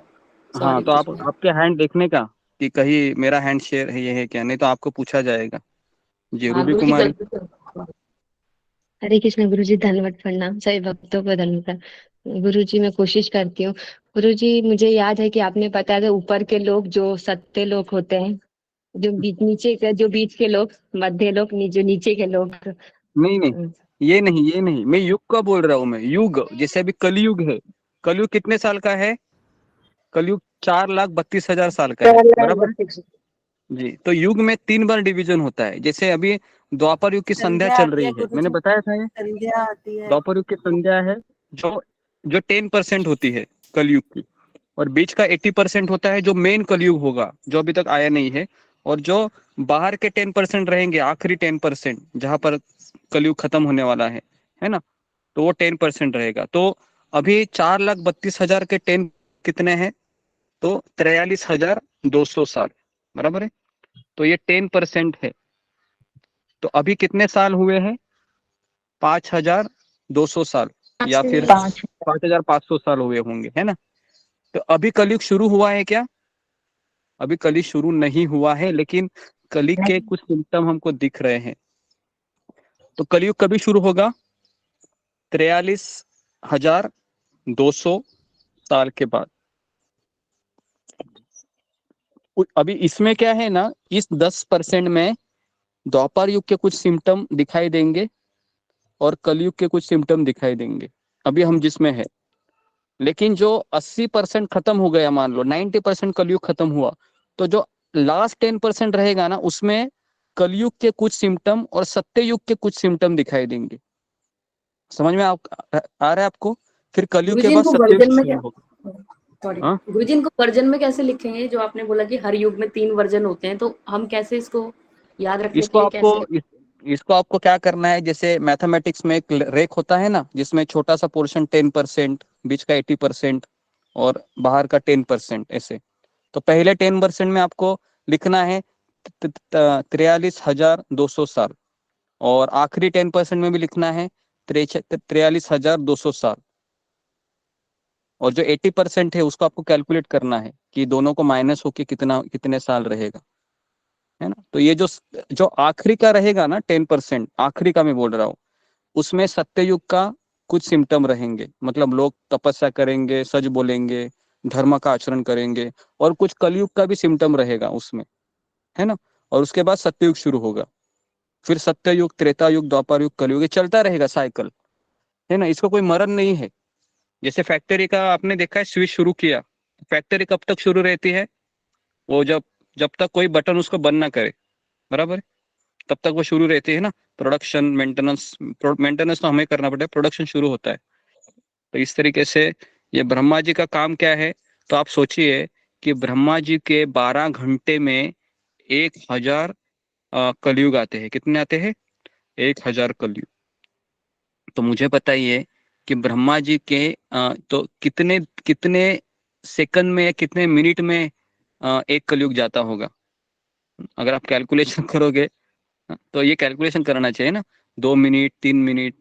हाँ, तो आप आपके हैंड देखने का कि कहीं मेरा हैंड शेयर है ये है क्या, नहीं तो आपको पूछा जाएगा। जी, रूबी कुमारी। हरे कृष्ण गुरु जी, धन्यवाद प्रणाम, सभी भक्तों को धन्यवाद। गुरु जी, मैं कोशिश करती हूँ। गुरु जी, मुझे याद है कि आपने बताया था ऊपर के लोग जो सत्य लोग होते हैं, जो बीच के लोग, मध्य लोग, जो नीचे के लोग। नहीं, ये नहीं, मैं युग का बोल रहा हूँ। मैं युग, जैसे अभी कलयुग है, कलयुग कितने साल का है? कलयुग 4,32,000 साल का है, बराबर है जी। तो युग में 3 बार डिवीजन होता है। जैसे अभी द्वापर युग की संध्या चल रही है, मैंने बताया था ये संध्या आती है। द्वापर युग की संध्या है जो 10% होती है कलयुग की, और बीच का 80% होता है जो मेन कलयुग होगा, जो अभी तक आया नहीं है। और जो बाहर के 10% रहेंगे, आखिरी 10%, जहां पर कलयुग खत्म होने वाला है ना, तो वो 10% रहेगा। तो अभी 4,32,000 के 10 कितने हैं? तो 43,200 साल, बराबर है। तो ये 10% है। तो अभी कितने साल हुए हैं? 5,200 साल, या फिर 5,500 साल हुए होंगे, है ना। तो अभी कलयुग शुरू हुआ है क्या? अभी कलयुग शुरू नहीं हुआ है, लेकिन कलयुग के कुछ सिम्टम हमको दिख रहे हैं। तो कलयुग कभी शुरू होगा? 43,200 साल के बाद। अभी इसमें क्या है ना, इस 10% में द्वापर युग के कुछ सिम्टम दिखाई देंगे और कलयुग के कुछ सिम्टम दिखाई देंगे, अभी हम जिसमें है। लेकिन जो 80% खत्म हो गया, मान लो 90% कलयुग खत्म हुआ, तो जो लास्ट 10% रहेगा ना, उसमें कलयुग के कुछ सिम्टम और सत्य युग के कुछ सिम्टम दिखाई देंगे। समझ में आ रहा है आपको? फिर कलयुग के गुरुजी बाद इनको सतयुग वर्जन में शुरू क्या, होगा। सॉरी हाँ? गुरुजी इनको वर्जन में कैसे लिखेंगे? जो आपने बोला कि हर युग में 3 वर्जन होते हैं, तो हम कैसे इसको याद रखने के इसको लिए आपको कैसे? इसको आपको क्या करना है, जैसे मैथमेटिक्स में एक रेक होता है ना, जिसमें छोटा सा पोर्शन 10%, बीच का 80% और बाहर का 10%, ऐसे। तो पहले 10% में आपको लिखना है 43,200 साल, और आखिरी 10% में भी लिखना है 43,200 साल, और जो 80% है उसको आपको कैलकुलेट करना है कि दोनों को माइनस होके कितने साल रहेगा, है ना। तो ये जो आखिरी का रहेगा ना 10%, आखिरी का मैं बोल रहा हूँ, उसमें सत्ययुग का कुछ सिम्टम रहेंगे, मतलब लोग तपस्या करेंगे, सच बोलेंगे, धर्म का आचरण करेंगे, और कुछ कलयुग का भी सिम्टम रहेगा उसमें, है ना। और उसके बाद सत्ययुग शुरू होगा, फिर सत्ययुग, त्रेता युग, द्वापर युग, कलयुग, ये चलता रहेगा साइकिल, है ना। इसका कोई मरण नहीं है। जैसे फैक्ट्री का आपने देखा है, स्विच शुरू किया, फैक्ट्री कब तक शुरू रहती है? वो जब तक कोई बटन उसको बंद ना करे, बराबर है, तब तक वो शुरू रहती है ना। प्रोडक्शन, मेंटेनेंस तो हमें करना पड़ता है, प्रोडक्शन शुरू होता है। तो इस तरीके से ये ब्रह्मा जी का काम क्या है? तो आप सोचिए कि ब्रह्मा जी के 12 घंटे में 1,000 कलयुग आते हैं। कितने आते हैं? 1,000 कलयुग। तो मुझे बताइए कि ब्रह्मा जी के तो कितने कितने सेकंड में या कितने मिनट में एक कलयुग जाता होगा? अगर आप कैलकुलेशन करोगे तो ये कैलकुलेशन करना चाहिए ना, 2 मिनट, 3 मिनट,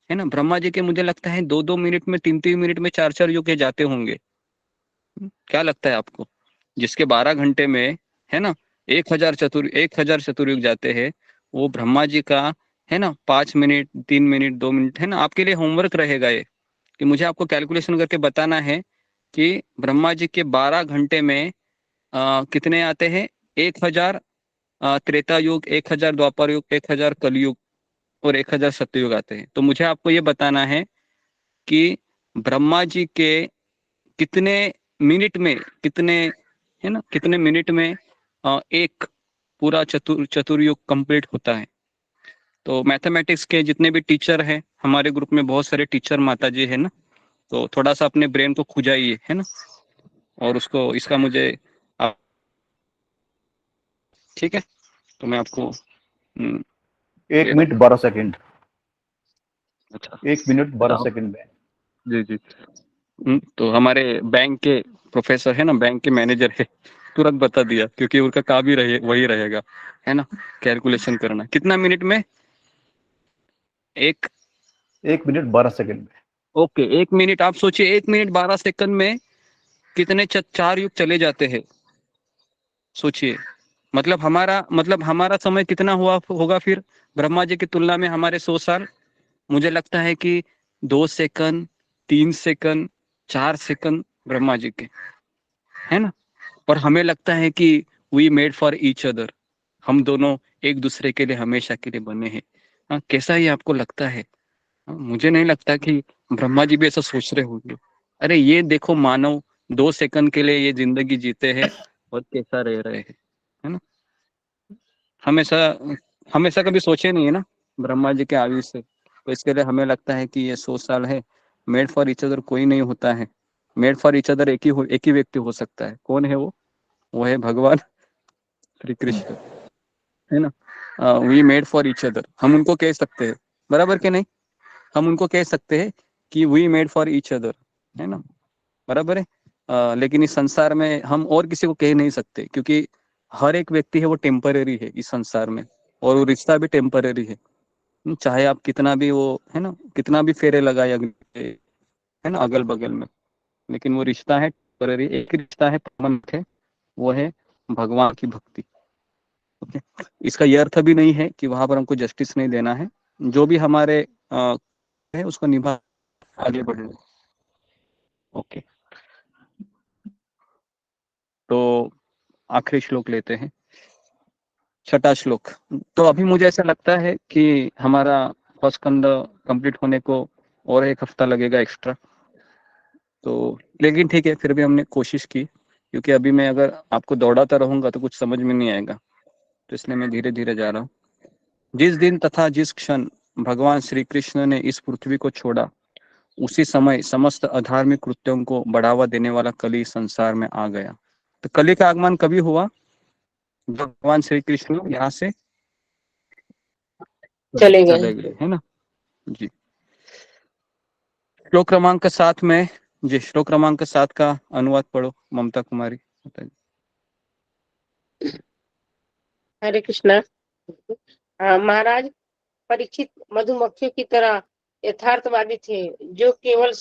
है ना। ब्रह्मा जी के मुझे लगता है 2-2 मिनट में, 3-3 मिनट में 4-4 युग के जाते होंगे। क्या लगता है आपको? जिसके 12 घंटे में, है ना, 1,000 चतुर्युग जाते हैं, वो ब्रह्मा जी का, है ना, 5 मिनट, 3 मिनट, 2 मिनट, है ना। आपके लिए होमवर्क रहेगा ये, कि मुझे आपको कैलकुलेशन करके बताना है कि ब्रह्मा जी के 12 घंटे में कितने आते हैं? 1,000 त्रेता युग, 1,000 द्वापर युग, 1,000 कलयुग, और 1,000 सत्ययुग आते हैं। तो मुझे आपको ये बताना है कि ब्रह्मा जी के कितने मिनट में, कितने, है ना, कितने मिनट में एक पूरा चतुर्युग कंप्लीट होता है। तो मैथमेटिक्स के जितने भी टीचर हैं, हमारे ग्रुप में बहुत सारे टीचर माता जी है ना, तो थोड़ा सा अपने ब्रेन को खुजाइए, है ना, और उसको इसका मुझे ठीक है। तो मैं आपको 1 मिनट 12 सेकंड। अच्छा, 1 मिनट 12 सेकंड में। जी जी। तो हमारे बैंक के प्रोफेसर है ना, बैंक के मैनेजर है, तुरंत बता दिया, क्योंकि उनका काम ही वही रहेगा, है ना, कैलकुलेशन करना। कितना मिनट में? 1 मिनट 12 सेकंड में। Okay, 1 minute. आप सोचिए 1 मिनट 12 सेकंड में कितने 4 युग चले जाते हैं, सोचिए। मतलब हमारा समय कितना हुआ होगा फिर ब्रह्मा जी की तुलना में? हमारे 100 साल। मुझे लगता है कि 2 second, 3 second, 4 second Brahma ji के, है ना। और हमें लगता है कि we made for each other, हम दोनों एक दूसरे के लिए हमेशा के लिए बने हैं। हाँ, कैसा ही आपको लगता है? हाँ, मुझे नहीं लगता कि ब्रह्मा जी भी ऐसा सोच रहे होंगे। अरे ये देखो, मानव 2 सेकंड के लिए ये जिंदगी जीते हैं और कैसा रह रहे हैं, है ना। हमेशा हमेशा कभी सोचे नहीं है ना ब्रह्मा जी के आयु से, तो इसके लिए हमें लगता है कि ये 100 साल है। मेड फॉर ईच अदर कोई नहीं होता है। मेड फॉर ईच अदर एक ही व्यक्ति हो सकता है। कौन है वो है भगवान श्री कृष्ण, है ना। We made for each other, हम उनको कह सकते हैं, बराबर के नहीं? हम उनको कह सकते हैं कि we made for each other, है ना, बराबर है। लेकिन इस संसार में हम और किसी को कह नहीं सकते, क्योंकि हर एक व्यक्ति है वो टेम्परेरी है इस संसार में, और वो रिश्ता भी टेम्परेरी है। चाहे आप कितना भी वो, है ना, कितना भी फेरे लगाए है ना अगल बगल में, लेकिन वो रिश्ता है टेम्परेरी। एक रिश्ता है परमानेंट है, वो है भगवान की भक्ति। ओके, इसका ये अर्थ भी नहीं है कि वहां पर हमको जस्टिस नहीं देना है। जो भी हमारे है उसको निभा आगे बढ़ना। ओके, तो आखिरी श्लोक लेते हैं, 6वां श्लोक। तो अभी मुझे ऐसा लगता है कि हमारा फर्स्ट स्कंद कंप्लीट होने को और 1 हफ्ता लगेगा एक्स्ट्रा। तो लेकिन ठीक है, फिर भी हमने कोशिश की, क्योंकि अभी मैं अगर आपको दौड़ाता रहूंगा तो कुछ समझ में नहीं आएगा, तो इसलिए मैं धीरे धीरे जा रहा हूँ। जिस दिन तथा जिस क्षण भगवान श्री कृष्ण ने इस पृथ्वी को छोड़ा, उसी समय समस्त अधार्मिक कृत्यों को बढ़ावा देने वाला कली संसार में आ गया। तो कली का आगमन कभी हुआ? भगवान श्री कृष्ण यहाँ से चले गए। है ना जी। श्लोक क्रमांक 7 में जी, श्लोक क्रमांक 7 का अनुवाद पढ़ो ममता कुमारी। हरे कृष्णा। महाराज परीक्षित मधुमक्खियों की तरह यथार्थवादी थे, जो केवल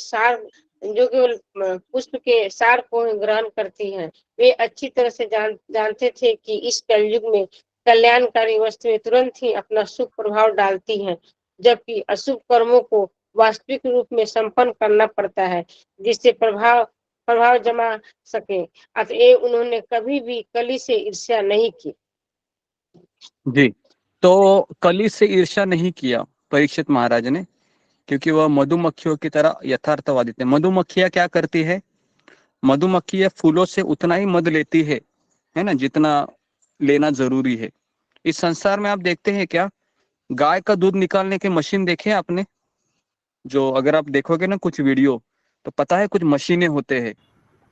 पुष्प के सार को ही ग्रहण करती हैं। वे अच्छी तरह से जानते थे कि इस कलयुग में कल्याणकारी वस्तुएं तुरंत ही अपना शुभ प्रभाव डालती हैं, जबकि अशुभ कर्मों को वास्तविक रूप में संपन्न करना पड़ता है, जिससे प्रभाव जमा सके। अतएव उन्होंने कभी भी कली से ईर्ष्या नहीं की। जी, तो कली से ईर्ष्या नहीं किया परीक्षित महाराज ने, क्योंकि वह मधुमक्खियों की तरह यथार्थवादी थे। मधुमक्खियां क्या करती है? मधुमक्खियां फूलों से उतना ही मध लेती है ना, जितना लेना जरूरी है। इस संसार में आप देखते हैं क्या, गाय का दूध निकालने की मशीन देखे आपने? जो अगर आप देखोगे ना कुछ वीडियो, तो पता है कुछ मशीनें होते हैं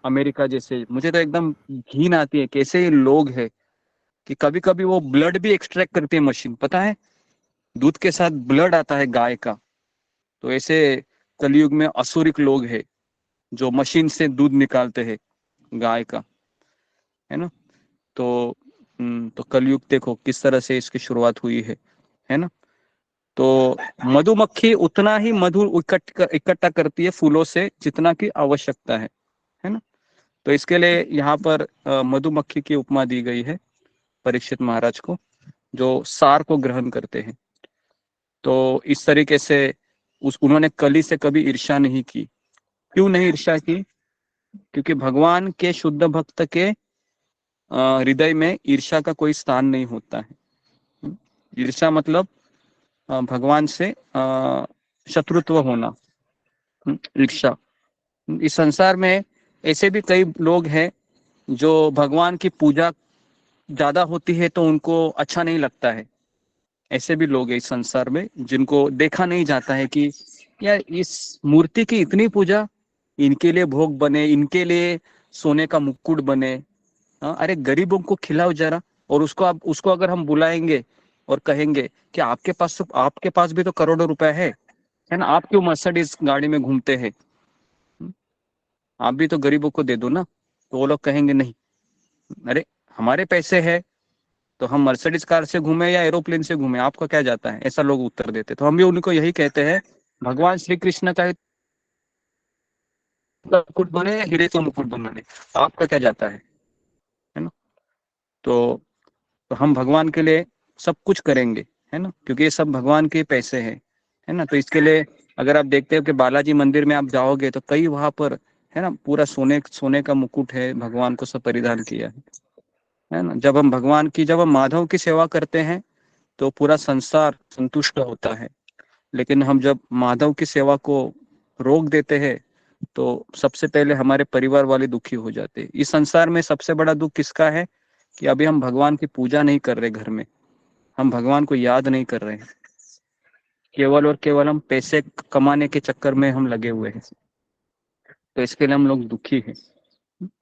अमेरिका जैसे। मुझे तो एकदम घिन आती है कैसे ये लोग हैं कि कभी कभी वो ब्लड भी एक्सट्रैक्ट करती है मशीन, पता है? दूध के साथ ब्लड आता है गाय का। तो ऐसे कलयुग में असुरिक लोग हैं जो मशीन से दूध निकालते हैं गाय का, है ना। तो कलयुग देखो किस तरह से इसकी शुरुआत हुई है ना। तो मधुमक्खी उतना ही मधु इकट्ठा करती है फूलों से जितना की आवश्यकता है ना। तो इसके लिए यहाँ पर मधुमक्खी की उपमा दी गई है परीक्षित महाराज को, जो सार को ग्रहण करते हैं। तो इस तरीके से उन्होंने कली से कभी ईर्ष्या नहीं की। क्यों नहीं ईर्ष्या की? क्योंकि भगवान के शुद्ध भक्त के हृदय में ईर्ष्या का कोई स्थान नहीं होता है। ईर्ष्या मतलब भगवान से शत्रुत्व होना, ईर्ष्या। इस संसार में ऐसे भी कई लोग हैं जो भगवान की पूजा ज्यादा होती है तो उनको अच्छा नहीं लगता है। ऐसे भी लोग हैं इस संसार में जिनको देखा नहीं जाता है कि यार इस मूर्ति की इतनी पूजा, इनके लिए भोग बने, इनके लिए सोने का मुकुट बने। अरे गरीबों को खिलाओ जरा। और उसको अगर हम बुलाएंगे और कहेंगे कि आपके पास भी तो करोड़ों रुपए है ना, आप क्यों मर्सिडीज गाड़ी में घूमते हैं, आप भी तो गरीबों को दे दो ना। तो वो लोग कहेंगे नहीं, अरे हमारे पैसे है तो हम मर्सिडीज कार से घूमे या एरोप्लेन से घूमे, आपको क्या जाता है, ऐसा लोग उत्तर देते। तो हम भी उनको यही कहते हैं, भगवान श्री कृष्ण का मुकुट बने, हीरे का मुकुट बने, आपका क्या जाता है ना। तो हम भगवान के लिए सब कुछ करेंगे, है ना, क्योंकि ये सब भगवान के पैसे हैं, है ना। तो इसके लिए अगर आप देखते हो कि बालाजी मंदिर में आप जाओगे तो कई वहां पर, है ना, पूरा सोने का मुकुट है, भगवान को सब परिधान किया है ना। जब हम माधव की सेवा करते हैं तो पूरा संसार संतुष्ट होता है। लेकिन हम जब माधव की सेवा को रोक देते हैं तो सबसे पहले हमारे परिवार वाले दुखी हो जाते हैं। इस संसार में सबसे बड़ा दुख किसका है कि अभी हम भगवान की पूजा नहीं कर रहे, घर में हम भगवान को याद नहीं कर रहे हैं, केवल और केवल हम पैसे कमाने के चक्कर में हम लगे हुए हैं। तो इसके लिए हम लोग दुखी हैं।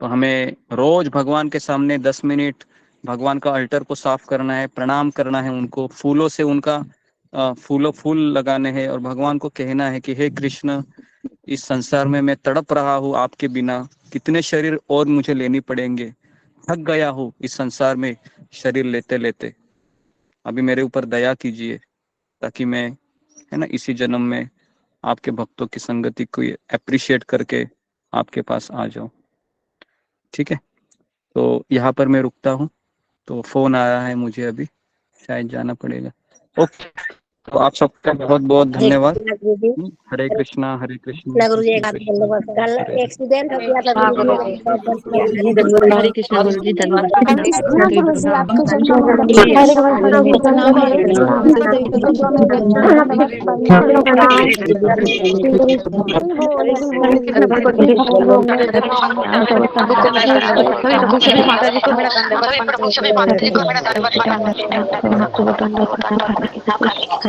तो हमें रोज भगवान के सामने 10 मिनट भगवान का अल्टर को साफ करना है, प्रणाम करना है, उनको फूलों से उनका फूल लगाने हैं और भगवान को कहना है कि हे कृष्ण, इस संसार में मैं तड़प रहा हूँ आपके बिना, कितने शरीर और मुझे लेनी पड़ेंगे, थक गया हूँ इस संसार में शरीर लेते लेते, अभी मेरे ऊपर दया कीजिए ताकि मैं, है ना, इसी जन्म में आपके भक्तों की संगति को अप्रिशिएट करके आपके पास आ जाऊं। ठीक है, तो यहाँ पर मैं रुकता हूँ। तो फोन आया है मुझे, अभी शायद जाना पड़ेगा। ओके, तो आप सबका बहुत बहुत धन्यवाद। हरे कृष्णा हरे कृष्णा गुरु जी। कल एक्सीडेंट हो गया था गुरु जी, हरे कृष्णा गुरु जी, धन्यवाद। माता जी को बड़ा धन्यवाद।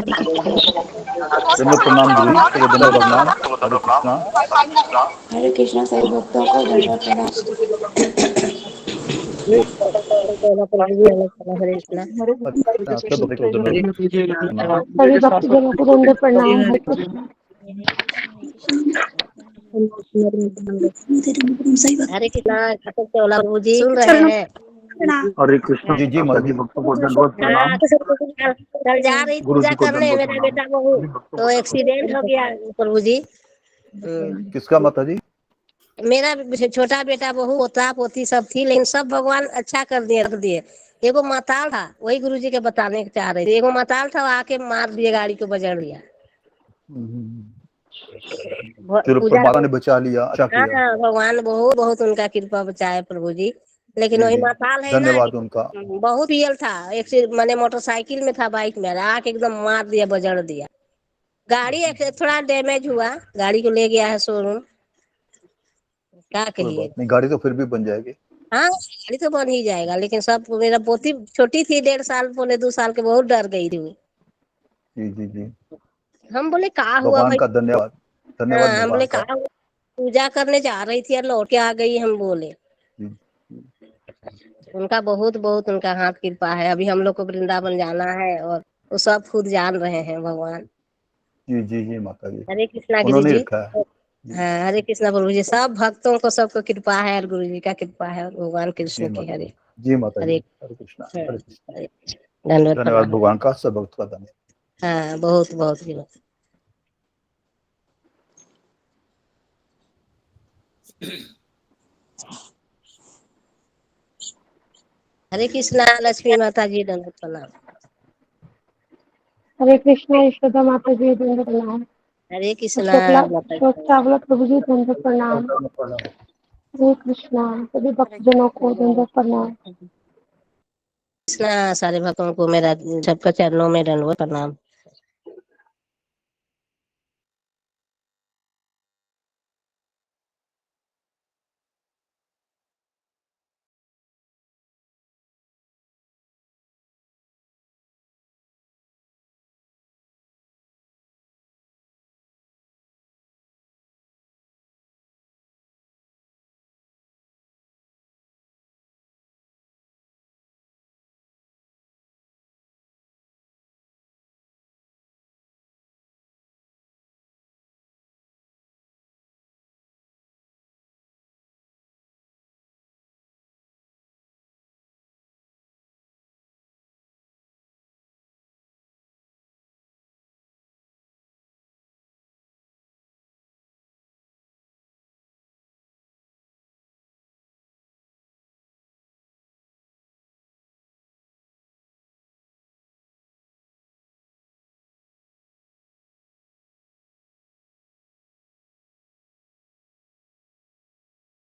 दंडवत प्रणाम गुरु जी, तेरे दंडवत प्रणाम। हरे कृष्णा। हरे कृष्णा सभी भक्तों को दंडवत प्रणाम। हरे कृष्णा। सब भक्तों को दंडवत प्रणाम। सभी भक्तजनों को दंडवत प्रणाम। हरे कृष्णा। हरे कृष्णा। प्रभु जी सुन रहे हैं। हरे कृष्णा जी जी माता सभी जी। भक्तों को दंडवत प्रणाम। हाँ, कल जा रही गुरु पूजा जी को करने दंडवत मेरा प्रणाम। बेटा बहू तो एक्सीडेंट हो गया प्रभु जी। किसका माता जी? मेरा छोटा बेटा बहू पोता पोती सब थी, लेकिन सब भगवान अच्छा कर दिए, रख दिए। एगो माताल था, वही गुरु जी के बताने के चाह रहे थे। एगो माताल था, वो आके मार दिए, गाड़ी को बजड़ दिया। चलो पूजा माता ने बचा लिया, अच्छा हाँ किया। हाँ, भगवान बहुत बहुत उनका कृपा बचाए प्रभु जी। लेकिन जी वही जी, माताल है ना, धन्यवाद उनका। बहुत पियल था। एक से मैंने मोटरसाइकिल में था, बाइक में आके एकदम मार दिया, बजड़ दिया। गाड़ी थोड़ा डैमेज हुआ, गाड़ी को ले गया है शोरूम। क्या कोई कहिए। बात नहीं, गाड़ी तो फिर भी बन जाएगी। हाँ, गाड़ी तो बन ही जाएगा, लेकिन सब मेरा पोती छोटी थी, 1.5 साल पौने 2 साल के, बहुत डर गई थी वो। जी जी जी, हम बोले कहा हुआ भगवान भाई। का धन्यवाद, धन्यवाद हाँ, हम भगवान बोले का। कहा हुआ, पूजा करने जा रही थी और लौट के आ गई। हम बोले उनका बहुत बहुत उनका हाथ कृपा है। अभी हम लोग को वृंदावन जाना है, और वो सब खुद जान रहे हैं भगवान। जी जी जी माता जी, हरे कृष्णा गुरु उन्होंने जी। रखा है। हाँ, हरे कृष्णा प्रभु जी। सब भक्तों को सबको कृपा है, और गुरु जी का कृपा है, और भगवान जी कृष्ण की। माता हरे जी, जी माता जी। हरे हरे कृष्णा, हाँ, हरे कृष्णा। हरे धन्यवाद धन्यवाद प्रणाम। भगवान का, सब भक्त का धन्यवाद। हाँ, बहुत बहुत ही हरे कृष्णा। लक्ष्मी माता जी दंडवत प्रणाम। हरे कृष्णा यशोदा माता जी दंडवत प्रणाम। हरे कृष्णा माता अशोक जी। चावला प्रभु जी दंडवत प्रणाम। हरे कृष्णा सभी भक्तजनों को दंडवत प्रणाम। कृष्णा सारे भक्तों को मेरा सबका चरणों में दंडवत प्रणाम।